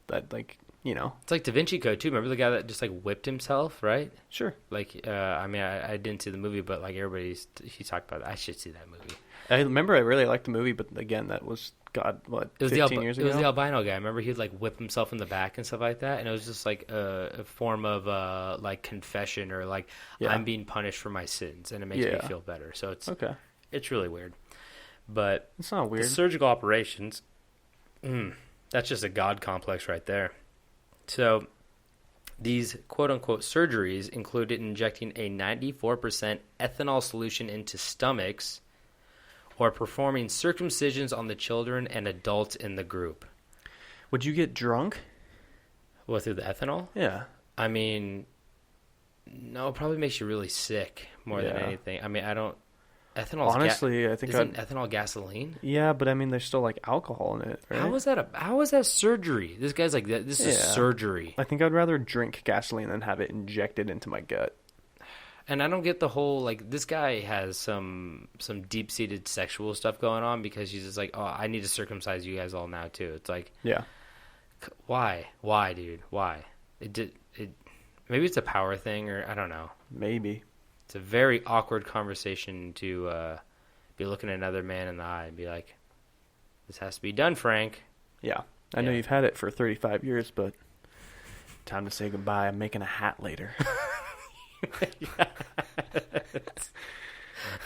C: that, like, you know.
E: It's like Da Vinci Code too. Remember the guy that just like whipped himself, right?
C: Sure.
E: Like, I mean, I didn't see the movie, but like he talked about that. I should see that movie.
C: I remember I really liked the movie, but again, that was, God, what,
E: It was
C: 15 years ago?
E: It was the albino guy. Remember he'd like whip himself in the back and stuff like that, and it was just like a form of like confession or like I'm being punished for my sins, and it makes me feel better. So it's
C: okay.
E: It's really weird, but
C: it's not weird.
E: The surgical operations, that's just a god complex right there. So these quote-unquote surgeries included injecting a 94% ethanol solution into stomachs or performing circumcisions on the children and adults in the group.
C: Would you get drunk?
E: What, through the ethanol?
C: Yeah.
E: I mean, no, it probably makes you really sick more than anything. I mean, I don't... Ethanol.
C: Honestly, I think
E: isn't ethanol gasoline?
C: Yeah, but I mean, there's still like alcohol in it. Right?
E: How is that surgery? This guy's like, this is surgery.
C: I think I'd rather drink gasoline than have it injected into my gut.
E: And I don't get the whole, like, this guy has some deep-seated sexual stuff going on because he's just like, oh, I need to circumcise you guys all now too. It's like, why, dude, why? Maybe it's a power thing, or I don't know.
C: Maybe.
E: It's a very awkward conversation to be looking at another man in the eye and be like, this has to be done, Frank.
C: Yeah. I know you've had it for 35 years, but time to say goodbye. I'm making a hat later.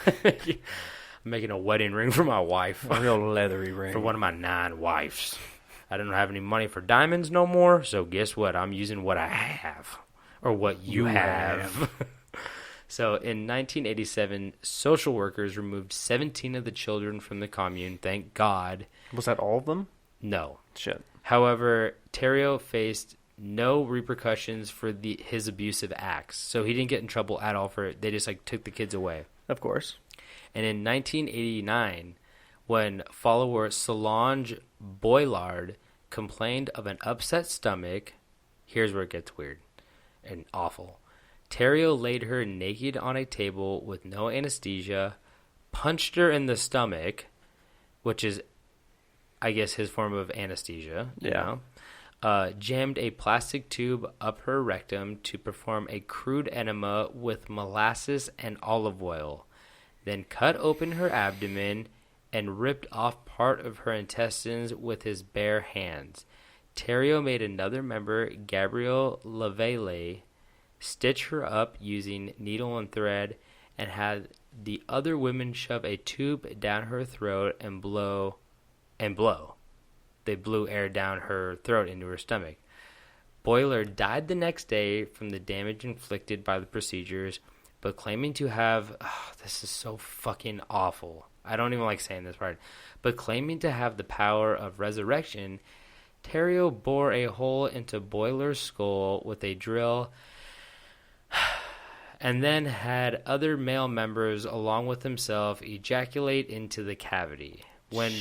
E: I'm making a wedding ring for my wife.
C: A real leathery ring.
E: For one of my 9 wives. I don't have any money for diamonds no more, so guess what? I'm using what I have. Or what you have. So in 1987, social workers removed 17 of the children from the commune, thank God.
C: Was that all of them?
E: No.
C: Shit.
E: However, Terrio faced no repercussions for his abusive acts. So he didn't get in trouble at all for it. They just like took the kids away.
C: Of course.
E: And in 1989, when follower Solange Boillard complained of an upset stomach, here's where it gets weird and awful. Terrio laid her naked on a table with no anesthesia, punched her in the stomach, which is, I guess, his form of anesthesia, you know? Jammed a plastic tube up her rectum to perform a crude enema with molasses and olive oil, then cut open her abdomen and ripped off part of her intestines with his bare hands. Terrio made another member, Gabrielle Lavelle, stitch her up using needle and thread, and had the other women shove a tube down her throat and blow. They blew air down her throat into her stomach. Boiler died the next day from the damage inflicted by the procedures, but claiming to have... Oh, this is so fucking awful. I don't even like saying this part. But claiming to have the power of resurrection, Terrio bore a hole into Boiler's skull with a drill and then had other male members along with himself ejaculate into the cavity. When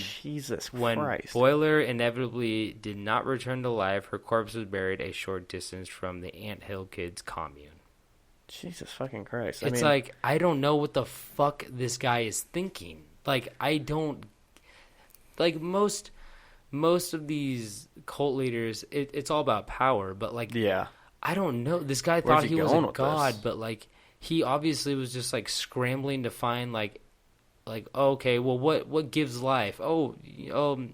E: Boiler inevitably did not return to life, her corpse was buried a short distance from the Anthill Kids commune.
C: Jesus fucking Christ.
E: It's like, I don't know what the fuck this guy is thinking. Like, I don't... Like, most of these cult leaders, it's all about power, but like...
C: Yeah.
E: I don't know. This guy thought he was a god, but like he obviously was just like scrambling to find like oh, okay, well what gives life?
C: Semen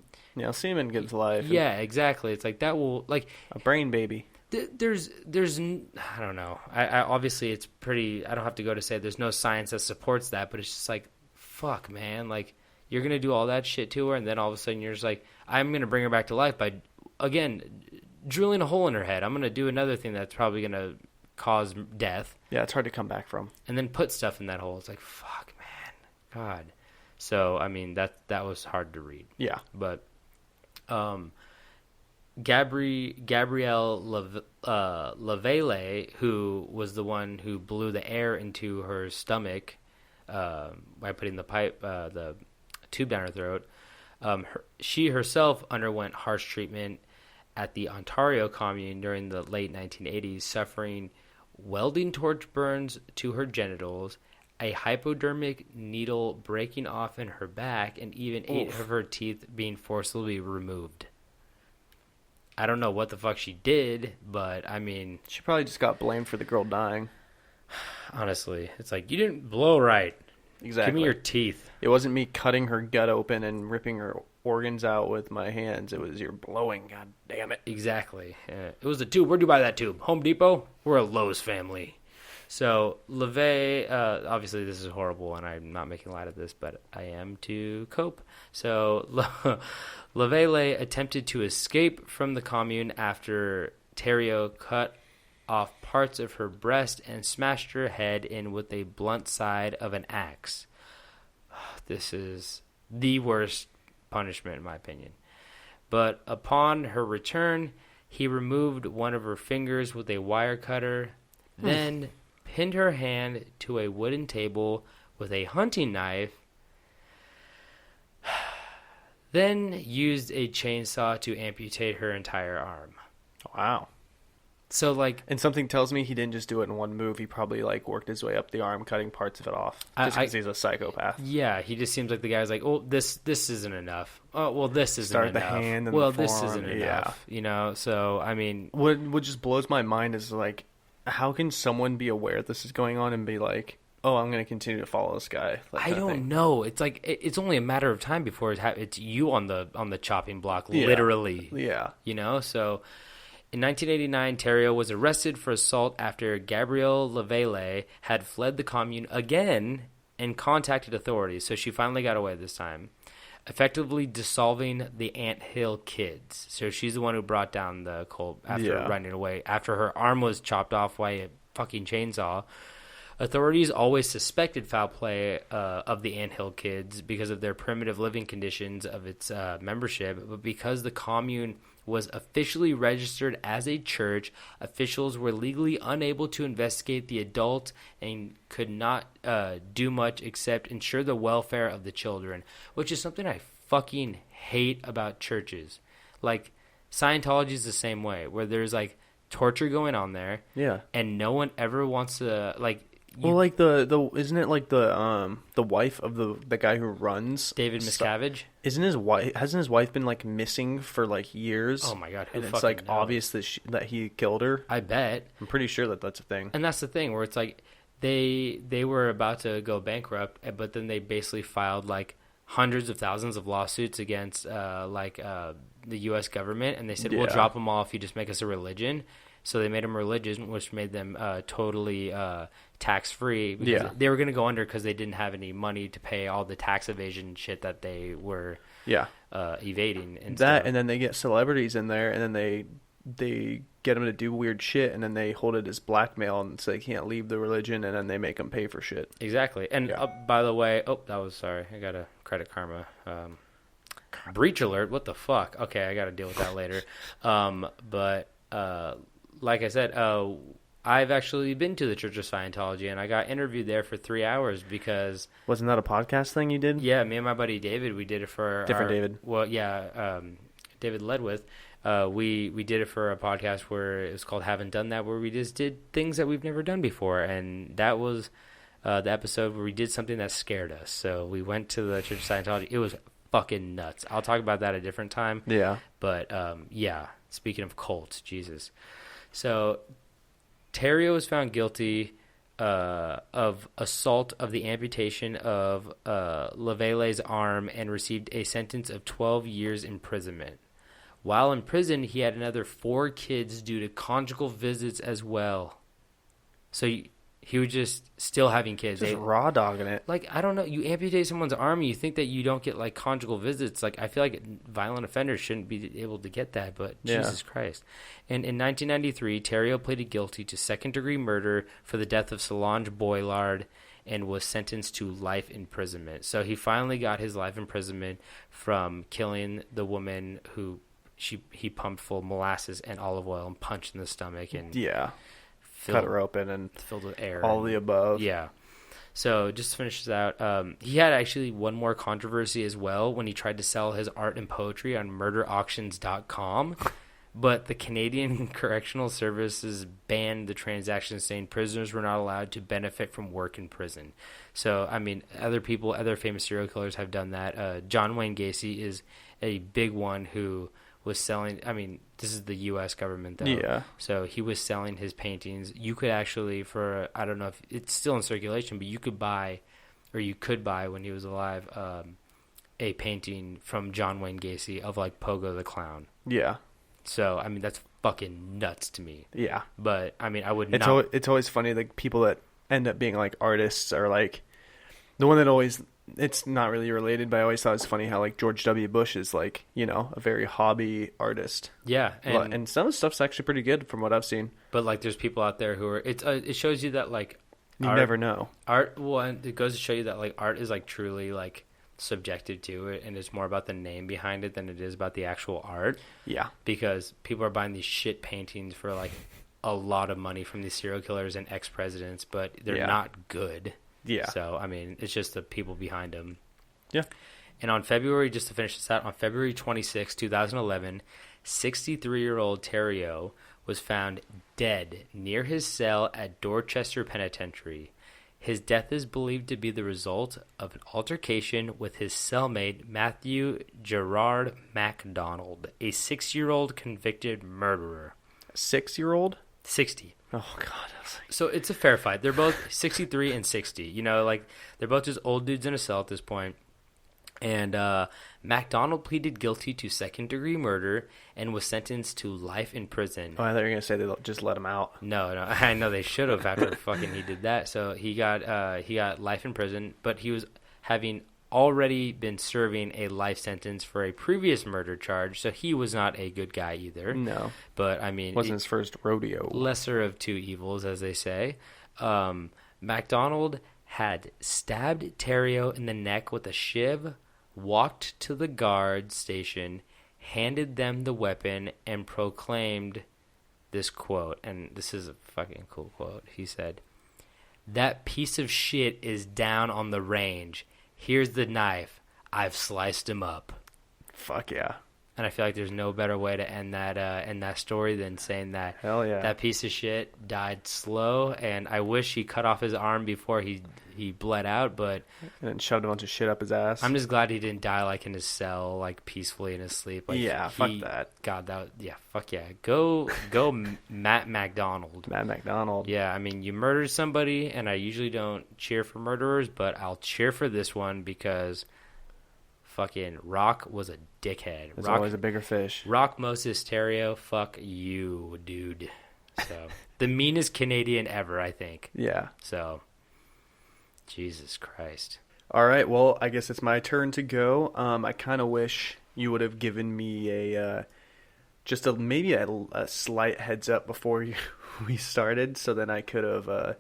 C: gives life.
E: Yeah, exactly. It's like that will like
C: a brain baby.
E: There's I don't know. I obviously it's pretty. I don't have to go to say there's no science that supports that, but it's just like fuck, man. Like you're gonna do all that shit to her, and then all of a sudden you're just like I'm gonna bring her back to life by again. Drilling a hole in her head. I'm going to do another thing that's probably going to cause death.
C: Yeah, it's hard to come back from.
E: And then put stuff in that hole. It's like, fuck, man. God. So, I mean, that was hard to read.
C: Yeah.
E: But Gabrielle Lavelle, who was the one who blew the air into her stomach by putting the tube down her throat, she herself underwent harsh treatment at the Ontario commune during the late 1980s, suffering welding torch burns to her genitals, a hypodermic needle breaking off in her back, and even 8 of her teeth being forcibly removed. I don't know what the fuck she did, but I mean...
C: She probably just got blamed for the girl dying.
E: Honestly, it's like, you didn't blow right.
C: Exactly.
E: Give me your teeth.
C: It wasn't me cutting her gut open and ripping her organs out with my hands. It was your blowing. God damn it.
E: Exactly. It was a tube. Where'd you buy that tube? Home Depot? We're a Lowe's family. So LeVay, obviously this is horrible, and I'm not making light of this, but I am to cope. So LeVay attempted to escape from the commune after Theriot cut off parts of her breast and smashed her head in with a blunt side of an axe. This is the worst punishment, in my opinion. But upon her return, he removed one of her fingers with a wire cutter, then pinned her hand to a wooden table with a hunting knife, then used a chainsaw to amputate her entire arm.
C: Wow.
E: So, like...
C: And something tells me he didn't just do it in one move. He probably, like, worked his way up the arm, cutting parts of it off. Just because he's a psychopath.
E: Yeah, he just seems like the guy who's like, oh, this isn't enough. Oh, well, this isn't enough.
C: Start the hand and
E: well,
C: the
E: this
C: forearm.
E: isn't enough. You know, so, I mean...
C: What just blows my mind is, like, how can someone be aware this is going on and be like, oh, I'm going to continue to follow this guy?
E: I don't know. It's like, it's only a matter of time before it's you on the chopping block, literally.
C: Yeah.
E: You know, so... In 1989, Theriot was arrested for assault after Gabrielle Lavelle had fled the commune again and contacted authorities, so she finally got away this time, effectively dissolving the Anthill kids. So she's the one who brought down the cult after running away, after her arm was chopped off by a fucking chainsaw. Authorities always suspected foul play of the Anthill kids because of their primitive living conditions of its membership, but because the commune was officially registered as a church, officials were legally unable to investigate the adult and could not do much except ensure the welfare of the children, which is something I fucking hate about churches. Like, Scientology is the same way, where there's, like, torture going on there, and no one ever wants to, like...
C: Well, like the isn't it like the wife of the guy who runs
E: David Miscavige?
C: Hasn't his wife been like missing for like years?
E: Oh my god,
C: and it's like obvious that he killed her.
E: I bet.
C: I'm pretty sure that's a thing.
E: And that's the thing where it's like they were about to go bankrupt, but then they basically filed like hundreds of thousands of lawsuits against the U.S. government, and they said we'll drop them all if you just make us a religion. So they made them religion, which made them totally tax-free. Because they were going to go under because they didn't have any money to pay all the tax evasion shit that they were evading. And
C: and then they get celebrities in there, and then they get them to do weird shit, and then they hold it as blackmail, and so they can't leave the religion, and then they make them pay for shit.
E: Exactly. And by the way, I got a Credit Karma. Breach alert, what the fuck? Okay, I got to deal with that later. Like I said, I've actually been to the Church of Scientology, and I got interviewed there for 3 hours because...
C: Wasn't that a podcast thing you did?
E: Yeah, me and my buddy David, we did it for...
C: David.
E: Well, yeah, David Ledwith. We did it for a podcast where it was called Haven't Done That, where we just did things that we've never done before, and that was the episode where we did something that scared us. So we went to the Church of Scientology. It was fucking nuts. I'll talk about that a different time.
C: Yeah.
E: But, speaking of cults, Jesus... So, Theriot was found guilty of assault of the amputation of Lavelle's arm and received a sentence of 12 years imprisonment. While in prison, he had another 4 kids due to conjugal visits as well. So he was just still having kids.
C: Just raw dogging it.
E: Like, I don't know. You amputate someone's arm, you think that you don't get, like, conjugal visits. Like, I feel like violent offenders shouldn't be able to get that, but Jesus Christ. And in 1993, Theriot pleaded guilty to second-degree murder for the death of Solange Boillard and was sentenced to life imprisonment. So he finally got his life imprisonment from killing the woman who he pumped full of molasses and olive oil and punched in the stomach. And
C: cut her open and
E: filled with air.
C: All the above.
E: Yeah. So just to finish this out, he had actually one more controversy as well when he tried to sell his art and poetry on murderauctions.com, But the Canadian Correctional Services banned the transaction, saying prisoners were not allowed to benefit from work in prison. So, I mean, other famous serial killers have done that. John Wayne Gacy is a big one who was selling, I mean, this is the U.S. government, though.
C: Yeah.
E: So he was selling his paintings. You could actually, I don't know if it's still in circulation, but you could buy when he was alive, a painting from John Wayne Gacy of, like, Pogo the Clown.
C: Yeah.
E: So, I mean, that's fucking nuts to me.
C: Yeah.
E: But, I mean, I would
C: It's
E: not...
C: It's always funny, like, people that end up being, like, artists are, like... The one that always... It's not really related, but I always thought it was funny how, like, George W. Bush is, like, you know, a very hobby artist.
E: Yeah.
C: And some of the stuff's actually pretty good from what I've seen.
E: But, like, there's people out there who are... it shows you that, like...
C: You never know.
E: Art... Well, and it goes to show you that, like, art is, like, truly, like... subjective to it, and it's more about the name behind it than it is about the actual art.
C: Yeah.
E: Because people are buying these shit paintings for, like, a lot of money from these serial killers and ex-presidents, but they're not good.
C: Yeah.
E: So, I mean, it's just the people behind them.
C: Yeah.
E: And on February, just to finish this out, on February 26, 2011, 63-year-old Terrio was found dead near his cell at Dorchester Penitentiary. His death is believed to be the result of an altercation with his cellmate, Matthew Gerard MacDonald, a 6-year-old convicted murderer.
C: 6-year-old?
E: 60.
C: Oh, God. I was like...
E: So it's a fair fight. They're both 63 and 60. You know, like, they're both just old dudes in a cell at this point. And MacDonald pleaded guilty to second-degree murder and was sentenced to life in prison.
C: Oh, I thought you were going to say they just let him out.
E: No, I know they should have after fucking he did that. So he got life in prison, but he was having already been serving a life sentence for a previous murder charge, so he was not a good guy either.
C: No.
E: But, I mean...
C: Wasn't his first rodeo.
E: Lesser of two evils, as they say. MacDonald had stabbed Terrio in the neck with a shiv, walked to the guard station, handed them the weapon, and proclaimed this quote, and this is a fucking cool quote. He said, "That piece of shit is down on the range. Here's the knife. I've sliced him up."
C: Fuck yeah.
E: And I feel like there's no better way to end that story than saying that
C: Hell yeah.
E: that piece of shit died slow, and I wish he cut off his arm before he bled out, but...
C: And then shoved a bunch of shit up his ass.
E: I'm just glad he didn't die, like, in his cell, like, peacefully in his sleep. Like,
C: yeah, fuck that.
E: God, fuck yeah. Go Matt MacDonald.
C: Matt MacDonald.
E: Yeah, I mean, you murdered somebody, and I usually don't cheer for murderers, but I'll cheer for this one because... Fucking Rock was a dickhead.
C: There's
E: Rock,
C: always a bigger fish.
E: Rock Moses Terrio, fuck you, dude. So the meanest Canadian ever, I think.
C: Yeah.
E: So, Jesus Christ.
C: All right. Well, I guess it's my turn to go. I kind of wish you would have given me maybe a slight heads up before we started, so then I could have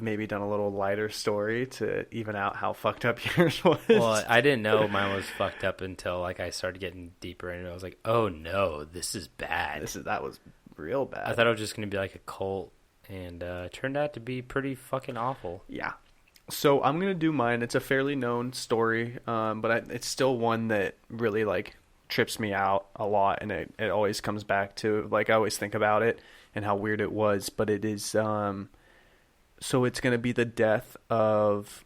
C: maybe done a little lighter story to even out how fucked up yours was.
E: Well, I didn't know mine was fucked up until like I started getting deeper into it. I was like, oh no, this is bad.
C: That was real bad.
E: I thought it was just going to be like a cult, and it turned out to be pretty fucking awful.
C: Yeah. So I'm going to do mine. It's a fairly known story, but it's still one that really like trips me out a lot, and it always comes back to, like, I always think about it and how weird it was, but it is... So it's going to be the death of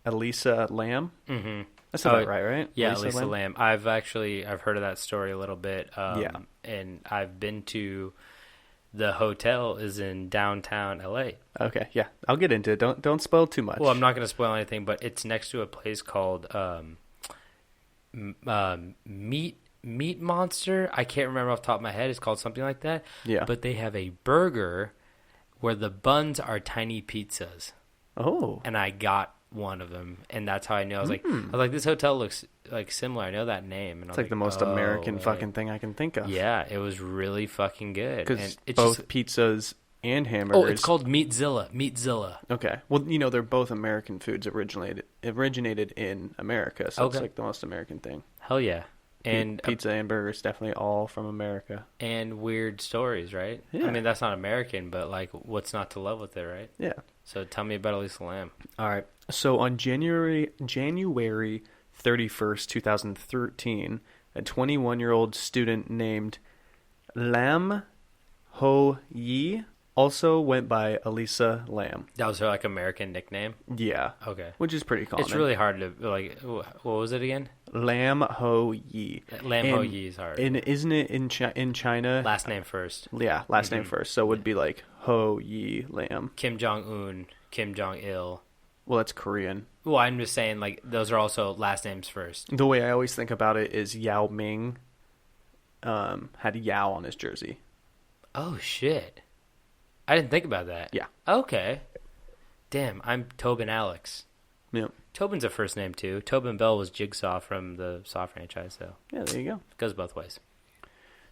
C: Elisa Lam.
E: Mm-hmm.
C: That's about right?
E: Yeah, Elisa Lam. I've heard of that story a little bit.
C: Yeah.
E: And I've been to the hotel is in downtown LA.
C: Okay, yeah. I'll get into it. Don't spoil too much.
E: Well, I'm not going to spoil anything, but it's next to a place called Meat Monster. I can't remember off the top of my head. It's called something like that.
C: Yeah.
E: But they have a burger where the buns are tiny pizzas.
C: Oh.
E: And I got one of them, and that's how I knew. I was like, this hotel looks like similar. I know that name. And
C: it's like the most American fucking thing I can think of.
E: Yeah, it was really fucking good.
C: Because both pizzas and hamburgers.
E: Oh, it's called Meatzilla. Meatzilla.
C: Okay. Well, they're both American foods originated in America, so it's like the most American thing.
E: Hell yeah. And
C: pizza and burgers, definitely all from America.
E: And weird stories, right?
C: Yeah.
E: I mean, that's not American, but like, what's not to love with it, right?
C: Yeah.
E: So tell me about Elisa Lam.
C: All right. So on January 31st, 2013, a 21-year-old student named Lam Ho Yi also went by Elisa Lam.
E: That was her like American nickname.
C: Yeah.
E: Okay.
C: Which is pretty common.
E: It's really hard to like. What was it again?
C: Lam Ho Yi.
E: Lam Ho Yi is hard.
C: And isn't it in China?
E: Last name first.
C: Yeah, last name first. So it would be like Ho Yi Lam.
E: Kim Jong Un, Kim Jong Il.
C: Well, that's Korean.
E: Well, I'm just saying like those are also last names first.
C: The way I always think about it is Yao Ming had Yao on his jersey.
E: Oh shit! I didn't think about that.
C: Yeah.
E: Okay. Damn, I'm Tobin Alex.
C: Yep.
E: Tobin's a first name too. Tobin Bell was Jigsaw from the Saw franchise, so
C: Yeah, there you go.
E: it goes both ways.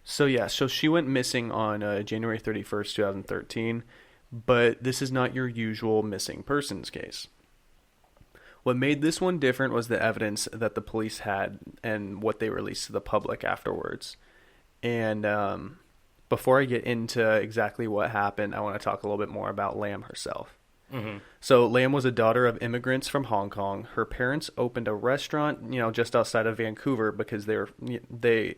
C: So yeah, so she went missing on January 31st, 2013, but this is not your usual missing persons case. What made this one different was the evidence that the police had and what they released to the public afterwards. And before I get into exactly what happened, I want to talk a little bit more about Lam herself.
E: Mm-hmm.
C: So Lam was a daughter of immigrants from Hong Kong. Her parents opened a restaurant, just outside of Vancouver because they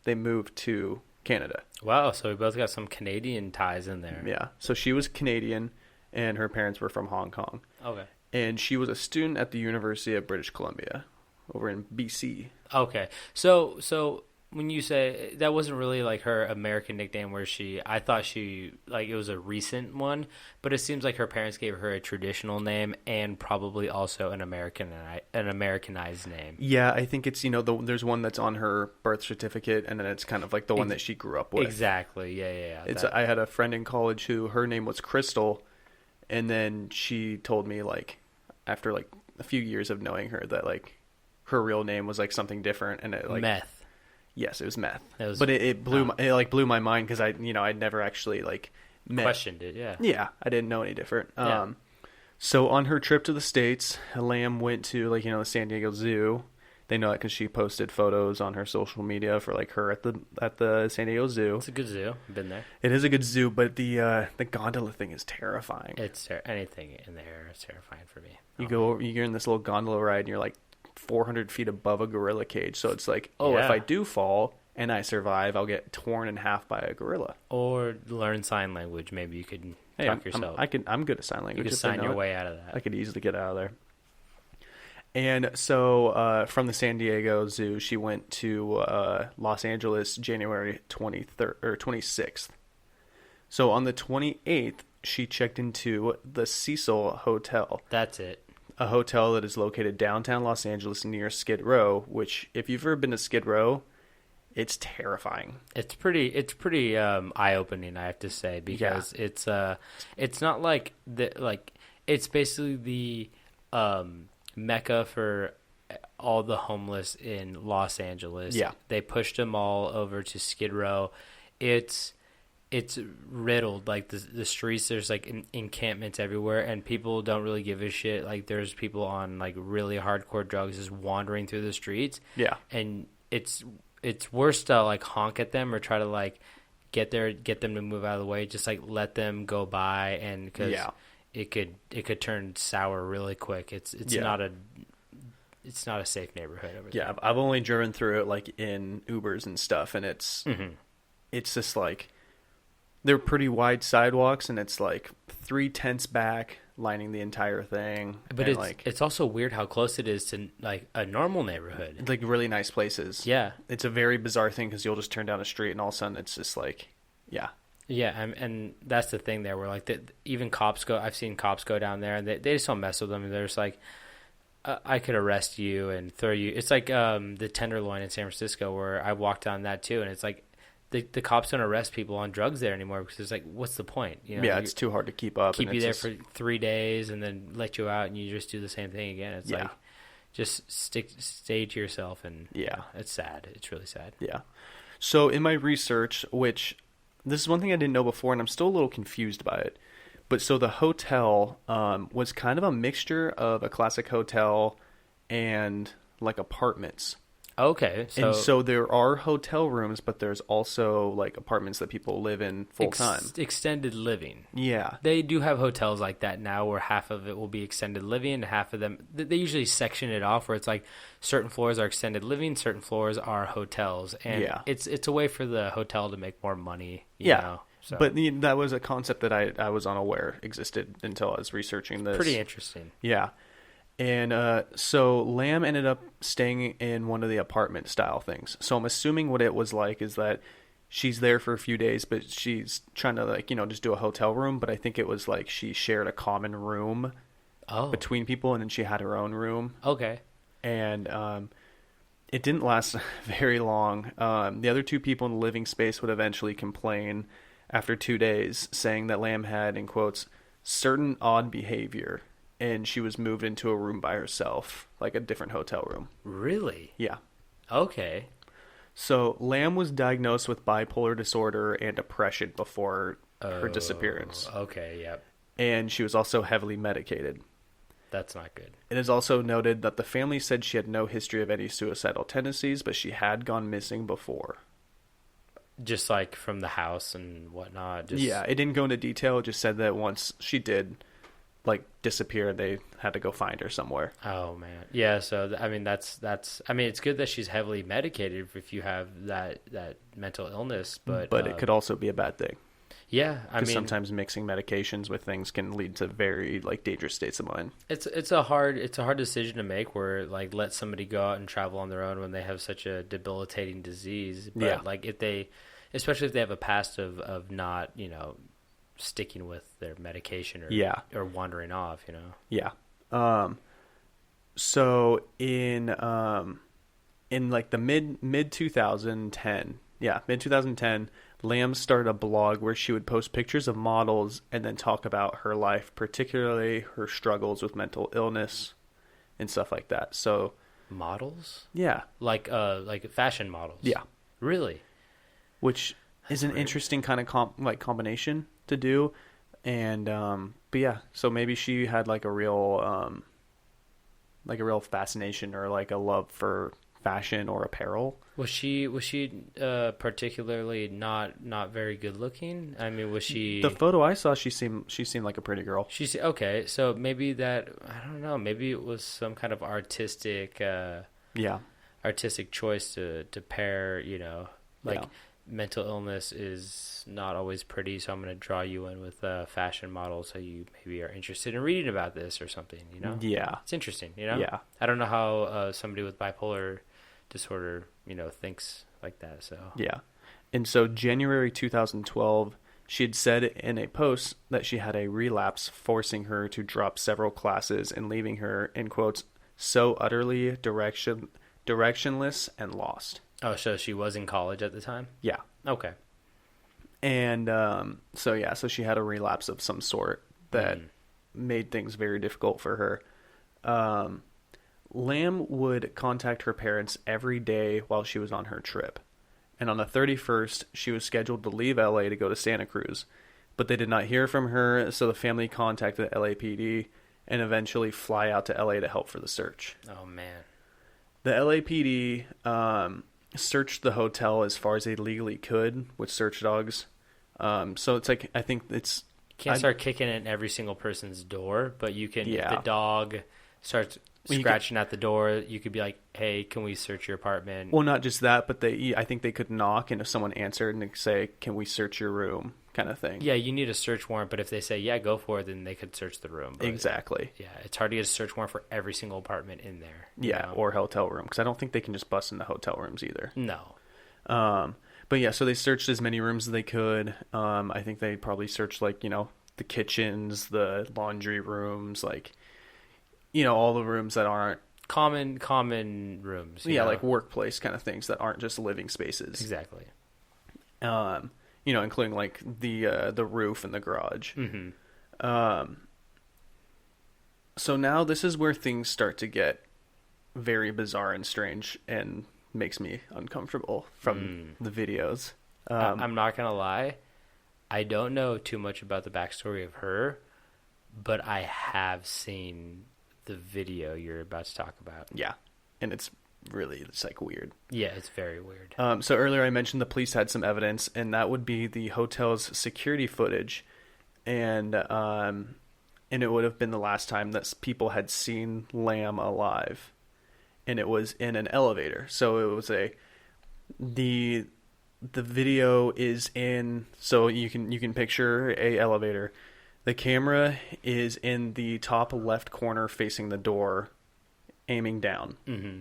C: moved to Canada.
E: Wow, so we both got some Canadian ties in there.
C: Yeah. So she was Canadian and her parents were from Hong Kong.
E: Okay.
C: And she was a student at the University of British Columbia over in BC.
E: Okay. So when you say that wasn't really like her American nickname I thought she like it was a recent one, but it seems like her parents gave her a traditional name and probably also an Americanized name.
C: Yeah, I think it's, there's one that's on her birth certificate and then it's kind of like the one that she grew up with.
E: Exactly. Yeah.
C: I had a friend in college who her name was Crystal, and then she told me like after like a few years of knowing her that like her real name was like something different and it like
E: Meth.
C: Yes, it was meth.
E: But
C: it blew my mind because I'd never actually like
E: questioned it. Yeah.
C: Yeah, I didn't know any different.
E: Yeah.
C: So on her trip to the States, Lam went to the San Diego Zoo. They know that because she posted photos on her social media for like her at the San Diego Zoo.
E: It's a good zoo. I've been there.
C: It is a good zoo, but the gondola thing is terrifying.
E: It's anything in the air is terrifying for me.
C: You're in this little gondola ride and you're like 400 feet above a gorilla cage, so it's like, if I do fall and I survive, I'll get torn in half by a gorilla.
E: Or learn sign language. Maybe you could talk yourself.
C: I'm good at sign language.
E: You could sign your way out of that.
C: I could easily get out of there. And so from the San Diego Zoo, she went to Los Angeles January 23rd or 26th. So on the 28th, she checked into the Cecil Hotel.
E: That's it.
C: A hotel that is located downtown Los Angeles near Skid Row, which if you've ever been to Skid Row, it's terrifying.
E: It's pretty eye-opening, I have to say, because it's not like it's basically the mecca for all the homeless in Los Angeles.
C: Yeah.
E: They pushed them all over to Skid Row. It's riddled, like the streets, there's like encampments everywhere and people don't really give a shit. Like there's people on like really hardcore drugs just wandering through the streets.
C: Yeah.
E: And it's worse to like honk at them or try to like get them to move out of the way. Just like let them go by, and because it could turn sour really quick. It's not a safe neighborhood over there.
C: Yeah, I've only driven through it like in Ubers and stuff, and it's just like they're pretty wide sidewalks, and it's like 3 tents back lining the entire thing.
E: But
C: and
E: it's also weird how close it is to like a normal neighborhood.
C: Like really nice places.
E: Yeah.
C: It's a very bizarre thing because you'll just turn down a street and all of a sudden it's just like, yeah.
E: Yeah, and that's the thing there where like even cops go. I've seen cops go down there and they just don't mess with them. They're just like, I could arrest you and throw you. It's like the Tenderloin in San Francisco where I walked on that too, and it's like the cops don't arrest people on drugs there anymore because it's like, what's the point?
C: Yeah, it's too hard to keep up.
E: Keep you there for 3 days and then let you out and you just do the same thing again. It's like just stay to yourself, and it's sad. It's really sad.
C: Yeah. So in my research, which this is one thing I didn't know before, and I'm still a little confused by it. But so the hotel was kind of a mixture of a classic hotel and like apartments.
E: Okay,
C: And so there are hotel rooms, but there's also like apartments that people live in full time.
E: Extended living.
C: Yeah.
E: They do have hotels like that now where half of it will be extended living and half of them, they usually section it off where it's like certain floors are extended living, certain floors are hotels. And
C: Yeah.
E: it's a way for the hotel to make more money. You
C: Yeah.
E: know? So,
C: But that was a concept that I was unaware existed until I was researching this.
E: pretty interesting.
C: Yeah. And so Lamb ended up staying in one of the apartment style things. So I'm assuming what it was like is that she's there for a few days, but she's trying to like, just do a hotel room. But I think it was like she shared a common room between people, and then she had her own room.
E: Okay.
C: And it didn't last very long. The other two people in the living space would eventually complain after 2 days, saying that Lamb had, in quotes, certain odd behavior. And she was moved into a room by herself, like a different hotel room.
E: Really?
C: Yeah.
E: Okay.
C: So Lamb was diagnosed with bipolar disorder and depression before her disappearance.
E: Okay, yep.
C: And she was also heavily medicated.
E: That's not good.
C: It is also noted that the family said she had no history of any suicidal tendencies, but she had gone missing before.
E: Just like from the house and whatnot.
C: Yeah, it didn't go into detail. It just said that once she did disappear, they had to go find her somewhere.
E: Oh man, yeah. So I mean, that's. I mean, it's good that she's heavily medicated if you have that mental illness, but
C: it could also be a bad thing.
E: Yeah, I mean,
C: sometimes mixing medications with things can lead to very dangerous states of mind.
E: It's a hard decision to make where let somebody go out and travel on their own when they have such a debilitating disease. But especially if they have a past of not sticking with their medication or wandering off,
C: Yeah. So in the mid 2010, mid 2010, Lamb started a blog where she would post pictures of models and then talk about her life, particularly her struggles with mental illness and stuff like that. So
E: models?
C: Yeah.
E: Like fashion models.
C: Yeah.
E: Really?
C: Which is an interesting kind of combination to do. And but yeah, so maybe she had a real fascination or a love for fashion or apparel.
E: Was she particularly not very good looking? I mean, was she?
C: The photo I saw, she seemed like a pretty girl.
E: Okay. So maybe that, I don't know. Maybe it was some kind of artistic choice to pair. Mental illness is not always pretty, so I'm going to draw you in with a fashion model, so you maybe are interested in reading about this or something.
C: Yeah,
E: it's interesting.
C: Yeah,
E: I don't know how somebody with bipolar disorder thinks like that. So
C: yeah. And so January 2012, she had said in a post that she had a relapse, forcing her to drop several classes and leaving her, in quotes, so utterly directionless and lost.
E: Oh, so she was in college at the time?
C: Yeah.
E: Okay.
C: And so she had a relapse of some sort that made things very difficult for her. Lamb would contact her parents every day while she was on her trip. And on the 31st, she was scheduled to leave LA to go to Santa Cruz. But they did not hear from her, so the family contacted the LAPD and eventually fly out to LA to help for the search.
E: Oh, man.
C: The LAPD searched the hotel as far as they legally could with search dogs. So it's I think it's...
E: Can't start kicking in every single person's door, but you can, if the dog starts scratching at the door, you could be like, hey, can we search your apartment?
C: Well, not just that, but I think they could knock, and if someone answered and say, can we search your room, kind of thing.
E: Yeah, you need a search warrant, but if they say, yeah, go for it, then they could search the room. But
C: exactly.
E: Yeah, it's hard to get a search warrant for every single apartment in there.
C: Yeah, or hotel room, because I don't think they can just bust into hotel rooms either.
E: No.
C: But yeah, so they searched as many rooms as they could. I think they probably searched the kitchens, the laundry rooms, all the rooms that aren't
E: common rooms.
C: Like workplace kind of things that aren't just living spaces.
E: Exactly.
C: Including the roof and the garage.
E: Mm-hmm.
C: So now this is where things start to get very bizarre and strange and makes me uncomfortable from the videos.
E: I'm not gonna lie, I don't know too much about the backstory of her, but I have seen the video you're about to talk about.
C: Yeah, and it's really, it's like weird.
E: Yeah, it's very weird.
C: So earlier I mentioned the police had some evidence, and that would be the hotel's security footage, and it would have been the last time that people had seen Lamb alive, and it was in an elevator. So it was the video is in, so you can picture a elevator. The camera is in the top left corner facing the door, aiming down.
E: Mm-hmm.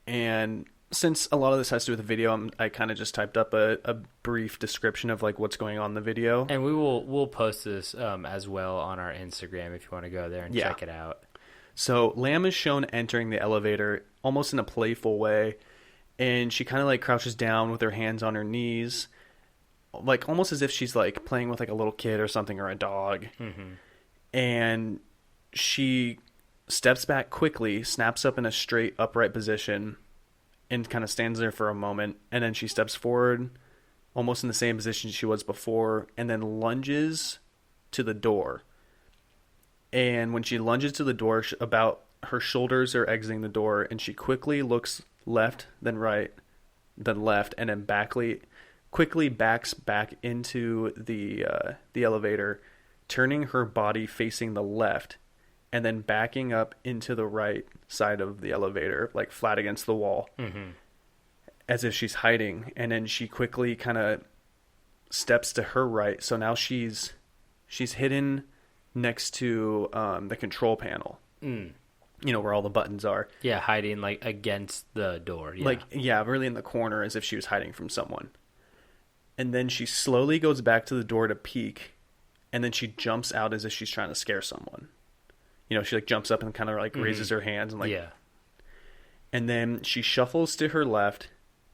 C: And since a lot of this has to do with the video, I kind of just typed up a brief description of like what's going on in the video.
E: And we'll post this as well on our Instagram if you want to go there and check it out.
C: So Lamb is shown entering the elevator almost in a playful way, and she kind of like crouches down with her hands on her knees, like almost as if she's like playing with like a little kid or something, or a dog.
E: Mm-hmm.
C: And she steps back quickly, snaps up in a straight upright position, and kind of stands there for a moment, and then she steps forward almost in the same position she was before, and then lunges to the door. And when she lunges to the door, about her shoulders are exiting the door, and she quickly looks left, then right, then left, and then quickly backs back into the elevator, turning her body facing the left, and then backing up into the right side of the elevator, like flat against the wall, as if she's hiding. And then she quickly kind of steps to her right. So now she's hidden next to the control panel, where all the buttons are.
E: Yeah, hiding like against the door.
C: Yeah. Really in the corner, as if she was hiding from someone. And then she slowly goes back to the door to peek, and then she jumps out as if she's trying to scare someone. She like jumps up and kind of like raises her hands and like,
E: yeah.
C: And then she shuffles to her left,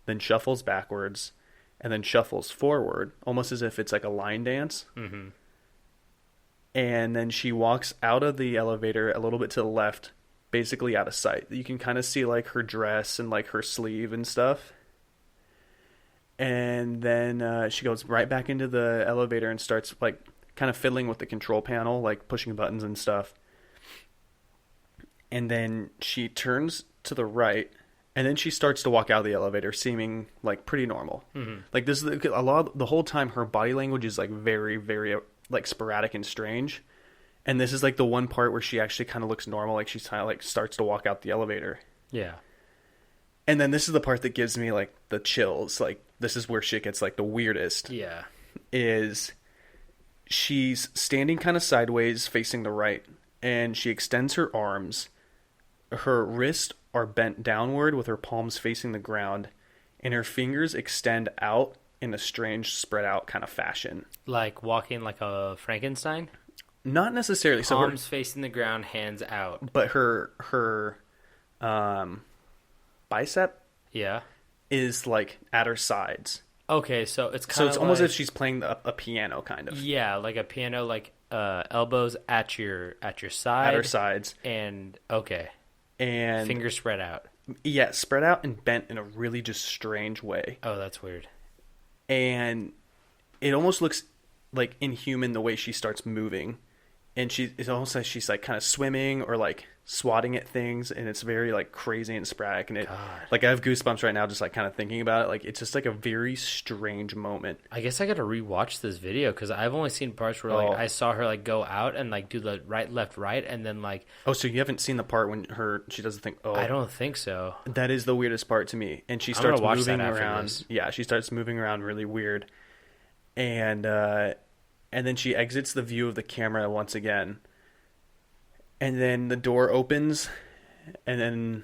C: then shuffles backwards, and then shuffles forward, almost as if it's like a line dance.
E: Mm-hmm.
C: And then she walks out of the elevator a little bit to the left, basically out of sight. You can kind of see like her dress and like her sleeve and stuff. And then she goes right back into the elevator and starts like kind of fiddling with the control panel, like pushing buttons and stuff. And then she turns to the right, and then she starts to walk out of the elevator, seeming like pretty normal. Mm-hmm. Like this is the whole time her body language is like very, very like sporadic and strange. And this is like the one part where she actually kind of looks normal, like she's kind of like starts to walk out the elevator.
E: Yeah.
C: And then this is the part that gives me like the chills. Like this is where shit gets like the weirdest.
E: Yeah.
C: Is she's standing kind of sideways facing the right, and she extends her arms. Her wrists are bent downward with her palms facing the ground, and her fingers extend out in a strange spread out kind of fashion.
E: Like walking like a Frankenstein?
C: Not necessarily.
E: Palms facing the ground, hands out.
C: But her bicep is like at her sides.
E: Okay, so it's kind of
C: almost as if she's playing a piano kind of.
E: Yeah, like a piano, like elbows at your side.
C: At her sides.
E: And okay.
C: And
E: fingers spread out.
C: Yeah, spread out and bent in a really just strange way.
E: Oh, that's weird.
C: And it almost looks like inhuman the way she starts moving. And it's almost like she's like kind of swimming or like swatting at things, and it's very like crazy and sporadic. And it like I have goosebumps right now just like kind of thinking about it. Like it's just like a very strange moment.
E: I guess I got to rewatch this video because I've only seen parts where like I saw her like go out and like do the right, left, right, and then like. Oh,
C: so you haven't seen the part when she does the thing? Oh,
E: I don't think so.
C: That is the weirdest part to me. And she starts moving around. Yeah, she starts moving around really weird, and then she exits the view of the camera once again. And then the door opens, the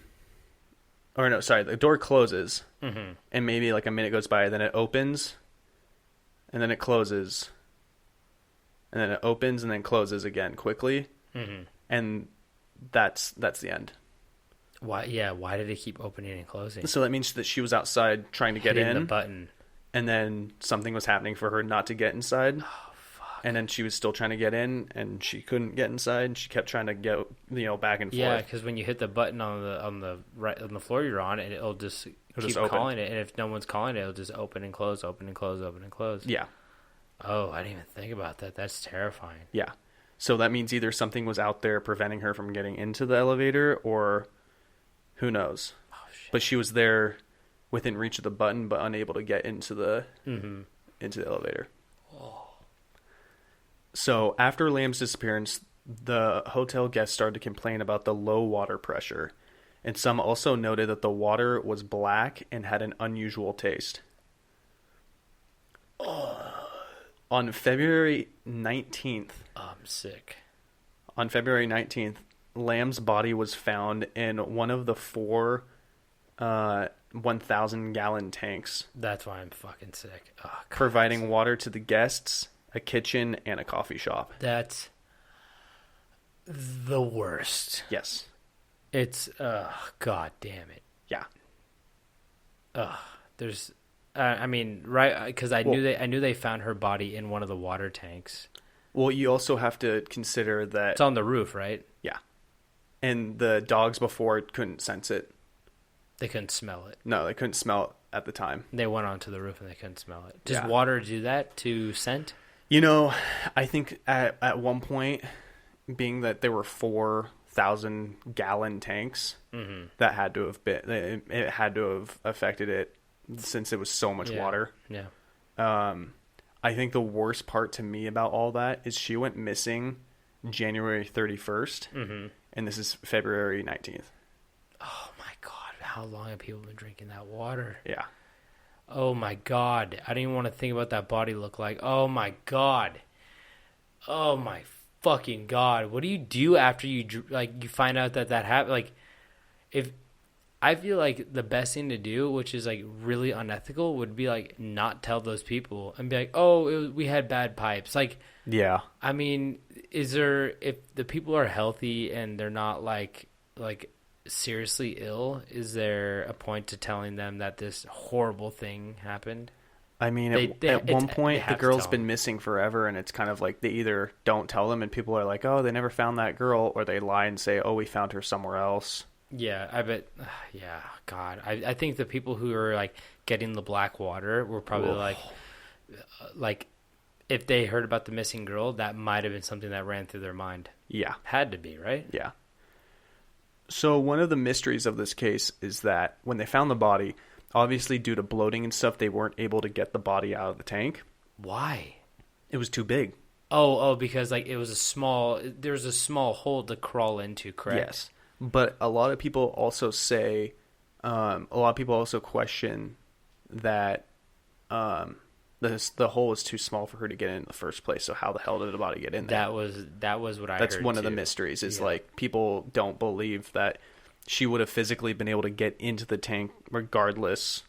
C: door closes, and maybe like a minute goes by, then it opens, and then it closes, and then it opens and then closes again quickly, and that's the end.
E: Why? Yeah, why did it keep opening and closing?
C: So that means that she was outside trying to get in,
E: the button,
C: and then something was happening for her not to get inside. And then she was still trying to get in, and she couldn't get inside. And she kept trying to go, back and forth.
E: Yeah, because when you hit the button on the floor you're on, and it'll just keep calling it. And if no one's calling it, it'll just open and close, open and close, open and close.
C: Yeah.
E: Oh, I didn't even think about that. That's terrifying.
C: Yeah. So that means either something was out there preventing her from getting into the elevator, or who knows.
E: Oh
C: but she was there within reach of the button, but unable to get into the elevator. Oh. So after Lamb's disappearance, the hotel guests started to complain about the low water pressure, and some also noted that the water was black and had an unusual taste. On February 19th...
E: I'm sick.
C: On February 19th, Lamb's body was found in one of the 4 1,000-gallon tanks.
E: That's why I'm fucking sick. Oh, God.
C: Providing water to the guests, a kitchen, and a coffee shop.
E: That's the worst.
C: Yes.
E: It's, God damn it.
C: Yeah.
E: There's... I mean, right? Because I knew they found her body in one of the water tanks.
C: Well, you also have to consider that
E: it's on the roof, right?
C: Yeah, and the dogs before couldn't sense it.
E: They couldn't smell it.
C: No, they couldn't smell it at the time.
E: They went onto the roof and they couldn't smell it. Does water do that to scent?
C: You know, I think at one point, being that there were 4,000-gallon tanks, that had to have been it had to have affected it. Since it was so much water.
E: Yeah.
C: I think the worst part to me about all that is she went missing January 31st, and this is February 19th.
E: Oh, my God. How long have people been drinking that water?
C: Yeah.
E: Oh, my God. I didn't even want to think about that body look like. Oh, my God. Oh, my fucking God. What do you do after you find out that happened? Like, if... I feel like the best thing to do, which is like really unethical, would be like not tell those people and be like, "Oh, we had bad pipes." Like,
C: yeah.
E: I mean, if the people are healthy and they're not like seriously ill, is there a point to telling them that this horrible thing happened?
C: I mean, at one point, the girl's been missing forever, and it's kind of like they either don't tell them, and people are like, "Oh, they never found that girl," or they lie and say, "Oh, we found her somewhere else."
E: Yeah, I bet. Yeah, God, I think the people who are like getting the black water were probably like, if they heard about the missing girl, that might have been something that ran through their mind.
C: Yeah,
E: had to be, right?
C: Yeah. So one of the mysteries of this case is that when they found the body, obviously due to bloating and stuff, they weren't able to get the body out of the tank.
E: Why?
C: It was too big.
E: Oh, because like there was a small hole to crawl into, correct?
C: Yes. But a lot of people also say, question that the hole was too small for her to get in the first place. So how the hell did the body get in there?
E: That was what I heard.
C: That's one of the mysteries. Is like people don't believe that she would have physically been able to get into the tank regardless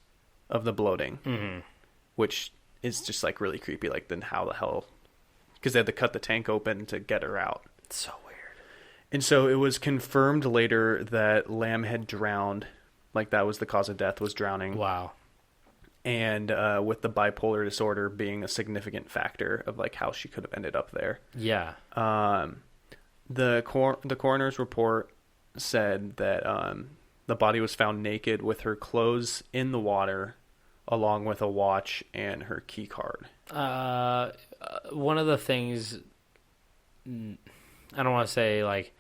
C: of the bloating, which is just like really creepy. Like then how the hell? Because they had to cut the tank open to get her out.
E: It's so weird.
C: And so it was confirmed later that Lamb had drowned. Like that was the cause of death, was drowning.
E: Wow.
C: And with the bipolar disorder being a significant factor of like how she could have ended up there.
E: Yeah.
C: The coroner's report said that the body was found naked with her clothes in the water, along with a watch and her key card.
E: One of the things, I don't want to say like,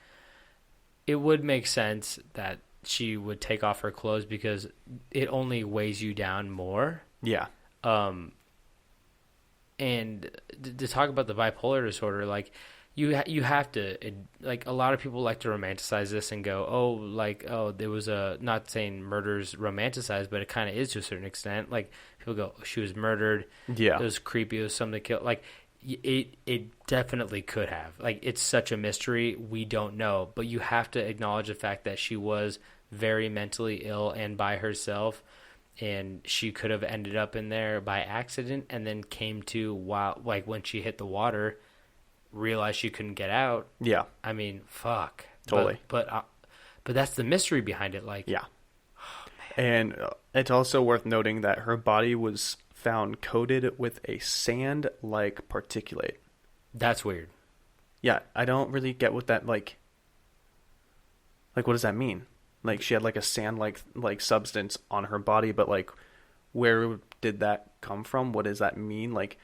E: it would make sense that she would take off her clothes because it only weighs you down more.
C: Yeah.
E: And to talk about the bipolar disorder, like you have to, like a lot of people like to romanticize this and go, there was not saying murder's romanticized, but it kind of is to a certain extent. Like people go, oh, she was murdered. Yeah. It was creepy. It was something killed. Like it definitely could have. Like it's such a mystery. We don't know, but you have to acknowledge the fact that she was very mentally ill and by herself, and she could have ended up in there by accident and then came to when she hit the water, realized she couldn't get out.
C: Yeah.
E: I mean, fuck.
C: Totally.
E: But that's the mystery behind it. Like,
C: yeah. And it's also worth noting that her body was found coated with a sand-like particulate.
E: That's weird.
C: Yeah, I don't really get what that like what does that mean? Like she had like a sand-like substance on her body, but like where did that come from? What does that mean? Like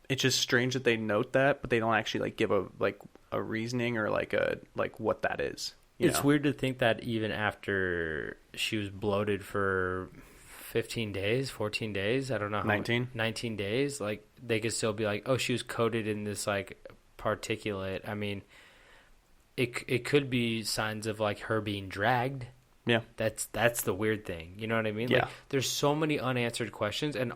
C: it's just strange that they note that, but they don't actually like give a reasoning or like what that is.
E: It's weird to think that even after she was bloated for 15 days, 14 days, I don't know how 19 days, like they could still be like, oh, she was coated in this like particulate. I mean, it could be signs of like her being dragged.
C: Yeah.
E: That's the weird thing. You know what I mean?
C: Yeah.
E: Like, there's so many unanswered questions, and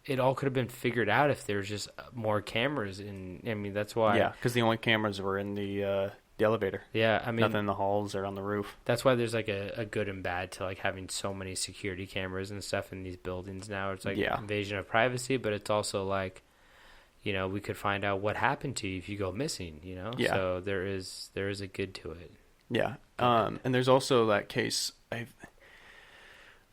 E: it all could have been figured out if there's just more cameras. I mean, that's why.
C: Yeah, because the only cameras were in the elevator.
E: Yeah, I mean,
C: nothing in the halls or on the roof.
E: That's why there's like a good and bad to like having so many security cameras and stuff in these buildings now. It's like invasion of privacy, but it's also like, you know, we could find out what happened to you if you go missing, you know?
C: Yeah.
E: So there is a good to it.
C: Yeah. And there's also that case, I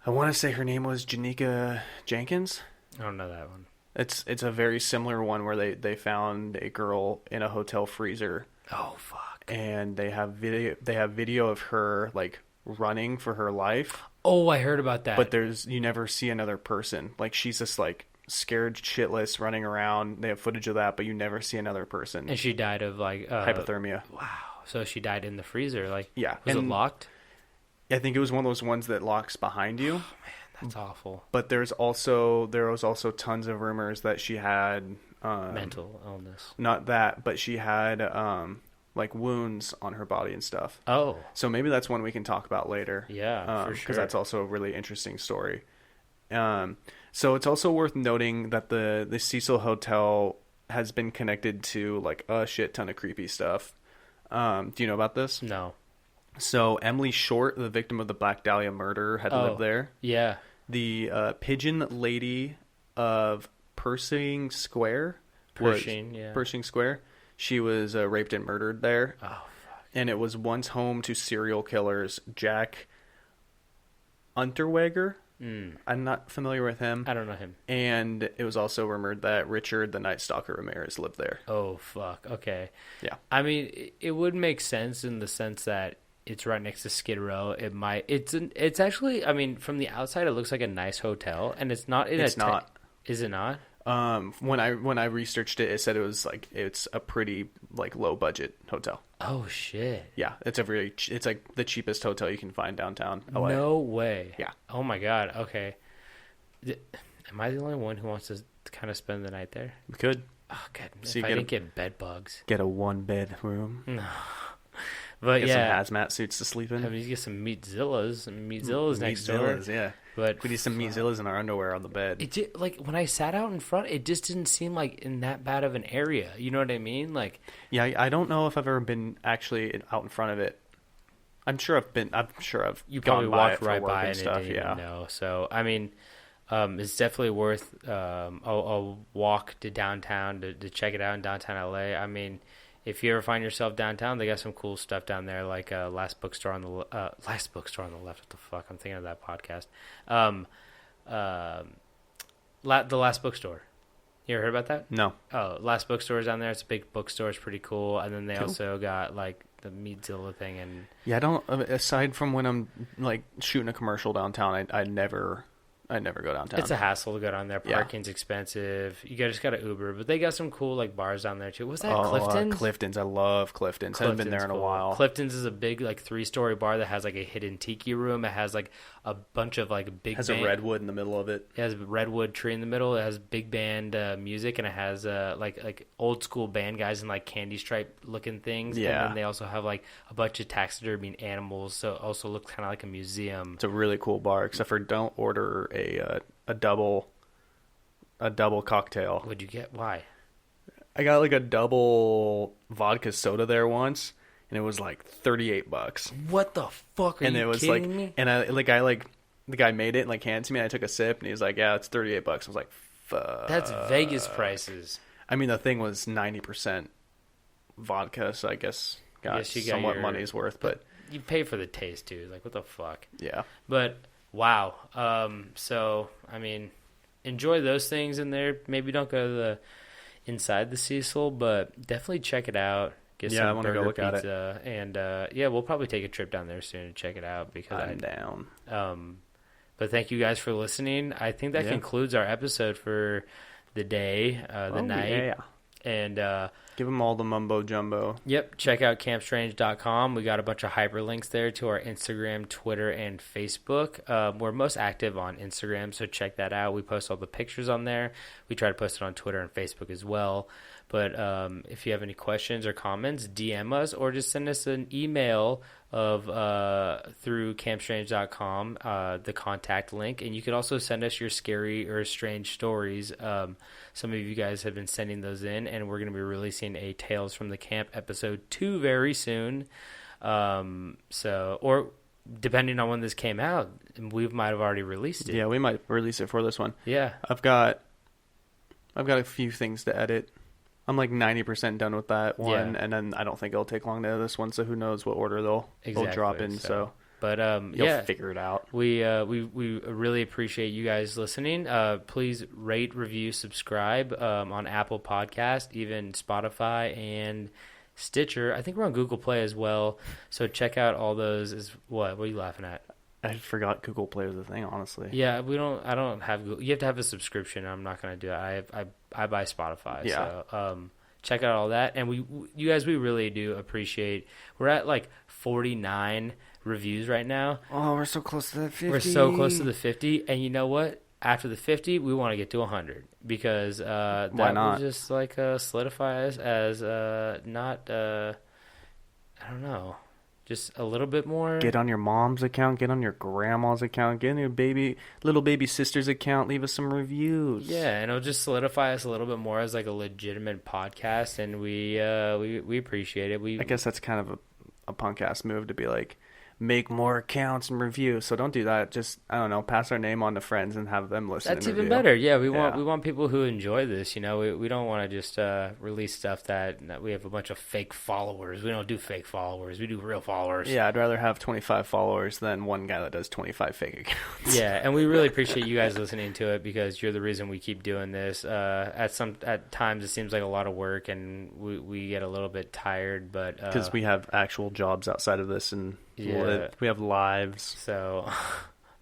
C: want to say her name was Janika Jenkins.
E: I don't know that one.
C: It's a very similar one where they found a girl in a hotel freezer.
E: Oh, fuck.
C: And they have video of her like running for her life.
E: Oh, I heard about that.
C: But you never see another person. Like she's just like scared shitless running around. They have footage of that, but you never see another person.
E: And she died of like
C: hypothermia.
E: Wow. So she died in the freezer. Like,
C: yeah.
E: Was it locked?
C: I think it was one of those ones that locks behind you.
E: Oh, man, that's awful.
C: But there was also tons of rumors that she had
E: mental illness.
C: Not that, but she had like wounds on her body and stuff.
E: Oh.
C: So maybe that's one we can talk about later.
E: Yeah, for sure.
C: Because that's also a really interesting story. So it's also worth noting that the Cecil Hotel has been connected to like a shit ton of creepy stuff. Do you know about this?
E: No. So
C: Emily Short, the victim of the Black Dahlia murder, had lived there.
E: Yeah.
C: The Pigeon Lady of Pershing Square. Pershing Square. She was raped and murdered there.
E: Oh, fuck.
C: And it was once home to serial killers Jack Unterweger. I'm not familiar with him.
E: I don't know him.
C: And it was also rumored that Richard the Night Stalker Ramirez lived there.
E: Oh, fuck. Okay.
C: Yeah.
E: I mean, it would make sense in the sense that it's right next to Skid Row. It's actually, I mean, from the outside, it looks like a nice hotel, and it's not. It's not. Is it not?
C: When I researched it, it said it's a pretty like low budget hotel.
E: Oh shit!
C: Yeah, it's like the cheapest hotel you can find downtown LA.
E: No way.
C: Yeah.
E: Oh my god. Okay. Am I the only one who wants to kind of spend the night there?
C: We could.
E: Oh god.
C: So
E: if I didn't get bed bugs.
C: Get a 1-bed room.
E: No. But
C: get
E: yeah,
C: some hazmat suits to sleep in.
E: I mean, you get some Meatzillas next door.
C: Yeah.
E: But
C: we need some Meatzillas in our underwear on the bed.
E: It did, like when I sat out in front, it just didn't seem like in that bad of an area. You know what I mean? Like,
C: yeah, I don't know if I've ever been actually out in front of it. I'm sure I've been. I'm sure I've.
E: You probably walked right by
C: and
E: and
C: stuff.
E: didn't
C: Yeah.
E: even know. So I mean, it's definitely worth a walk to downtown to check it out in downtown LA. I mean, if you ever find yourself downtown, they got some cool stuff down there, like Last Bookstore on the left. What the fuck? I'm thinking of that podcast. The Last Bookstore. You ever heard about that?
C: No.
E: Oh, Last Bookstore is down there. It's a big bookstore. It's pretty cool. And then they also got like the Meatzilla thing. And
C: yeah, I don't. Aside from when I'm like shooting a commercial downtown, I never go downtown.
E: It's a hassle to go down there. Parking's expensive. You just got to Uber, but they got some cool like bars down there too. Was that Clifton's?
C: Clifton's. I love Clifton's. I haven't been there in a while.
E: Clifton's is a big like 3-story bar that has like a hidden tiki room. It has like a bunch of like big.
C: Has a redwood in the middle of it.
E: It has a redwood tree in the middle. It has big band music, and it has like old school band guys in like candy stripe looking things.
C: Yeah.
E: And then they also have like a bunch of taxidermy animals, so it also looks kind of like a museum.
C: It's a really cool bar, except for don't order a double cocktail.
E: What'd you get? Why?
C: I got like a double vodka soda there once, and it was like $38.
E: What the fuck are
C: and
E: you
C: it was
E: kidding
C: like,
E: me?
C: And the guy made it and like handed it to me. And I took a sip, and he was like, "Yeah, it's $38." I was like, "Fuck."
E: That's Vegas prices.
C: I mean, the thing was 90% vodka, so I guess got somewhat money's worth. But
E: you pay for the taste, dude. Like, what the fuck?
C: Yeah.
E: But wow. So I mean, enjoy those things in there. Maybe don't go to the inside the Cecil, but definitely check it out. Get some
C: I want to go look
E: pizza, at it. And yeah, we'll probably take a trip down there soon to check it out because
C: I'm down.
E: But thank you guys for listening. I think that concludes our episode for the day, the night. Yeah. And
C: give them all the mumbo jumbo.
E: Yep, check out campstrange.com. We got a bunch of hyperlinks there to our Instagram, Twitter, and Facebook. We're most active on Instagram, so check that out. We post all the pictures on there. We try to post it on Twitter and Facebook as well. But if you have any questions or comments, DM us or just send us an email through campstrange.com, the contact link. And you could also send us your scary or strange stories. Some of you guys have been sending those in, and we're going to be releasing a Tales from the Camp episode 2 very soon. Or depending on when this came out, we might have already released it.
C: Yeah, we might release it for this one.
E: Yeah.
C: I've got a few things to edit. I'm like 90% done with that one, and then I don't think it'll take long to edit this one. So who knows what order they'll drop in. So,
E: but
C: you'll figure it out.
E: We really appreciate you guys listening. Please rate, review, subscribe on Apple Podcast, even Spotify and Stitcher. I think we're on Google Play as well. So check out all those. What are you laughing at?
C: I forgot Google Play was a thing, honestly.
E: Yeah, I don't have Google. You have to have a subscription. I'm not going to do it. I buy Spotify.
C: Yeah.
E: So check out all that. And you guys, we really do appreciate. We're at like 49 reviews right now.
C: Oh, we're so close to the 50.
E: We're so close to the 50. And you know what? After the 50, we want to get to 100 because that will just like solidify us as not. I don't know. Just a little bit more.
C: Get on your mom's account. Get on your grandma's account. Get on your little baby sister's account. Leave us some reviews.
E: Yeah, and it'll just solidify us a little bit more as like a legitimate podcast, and we appreciate it.
C: I guess that's kind of a punk ass move to be like, make more accounts and review. So don't do that. Just, I don't know, pass our name on to friends and have them listen.
E: That's even better. Yeah, we want people who enjoy this. You know, we don't want to just release stuff that we have a bunch of fake followers. We don't do fake followers. We do real followers.
C: Yeah, I'd rather have 25 followers than one guy that does 25 fake accounts.
E: Yeah, and we really appreciate you guys listening to it because you're the reason we keep doing this. At times it seems like a lot of work and we get a little bit tired, but
C: because we have actual jobs outside of this and. Yeah, we have lives,
E: so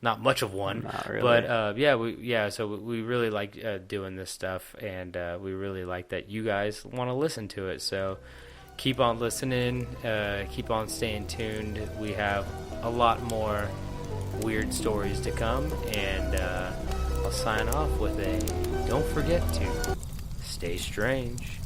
E: not much of one.
C: Not really.
E: But so we really like doing this stuff, and we really like that you guys want to listen to it. So keep on listening, keep on staying tuned. We have a lot more weird stories to come, and I'll sign off with don't forget to stay strange.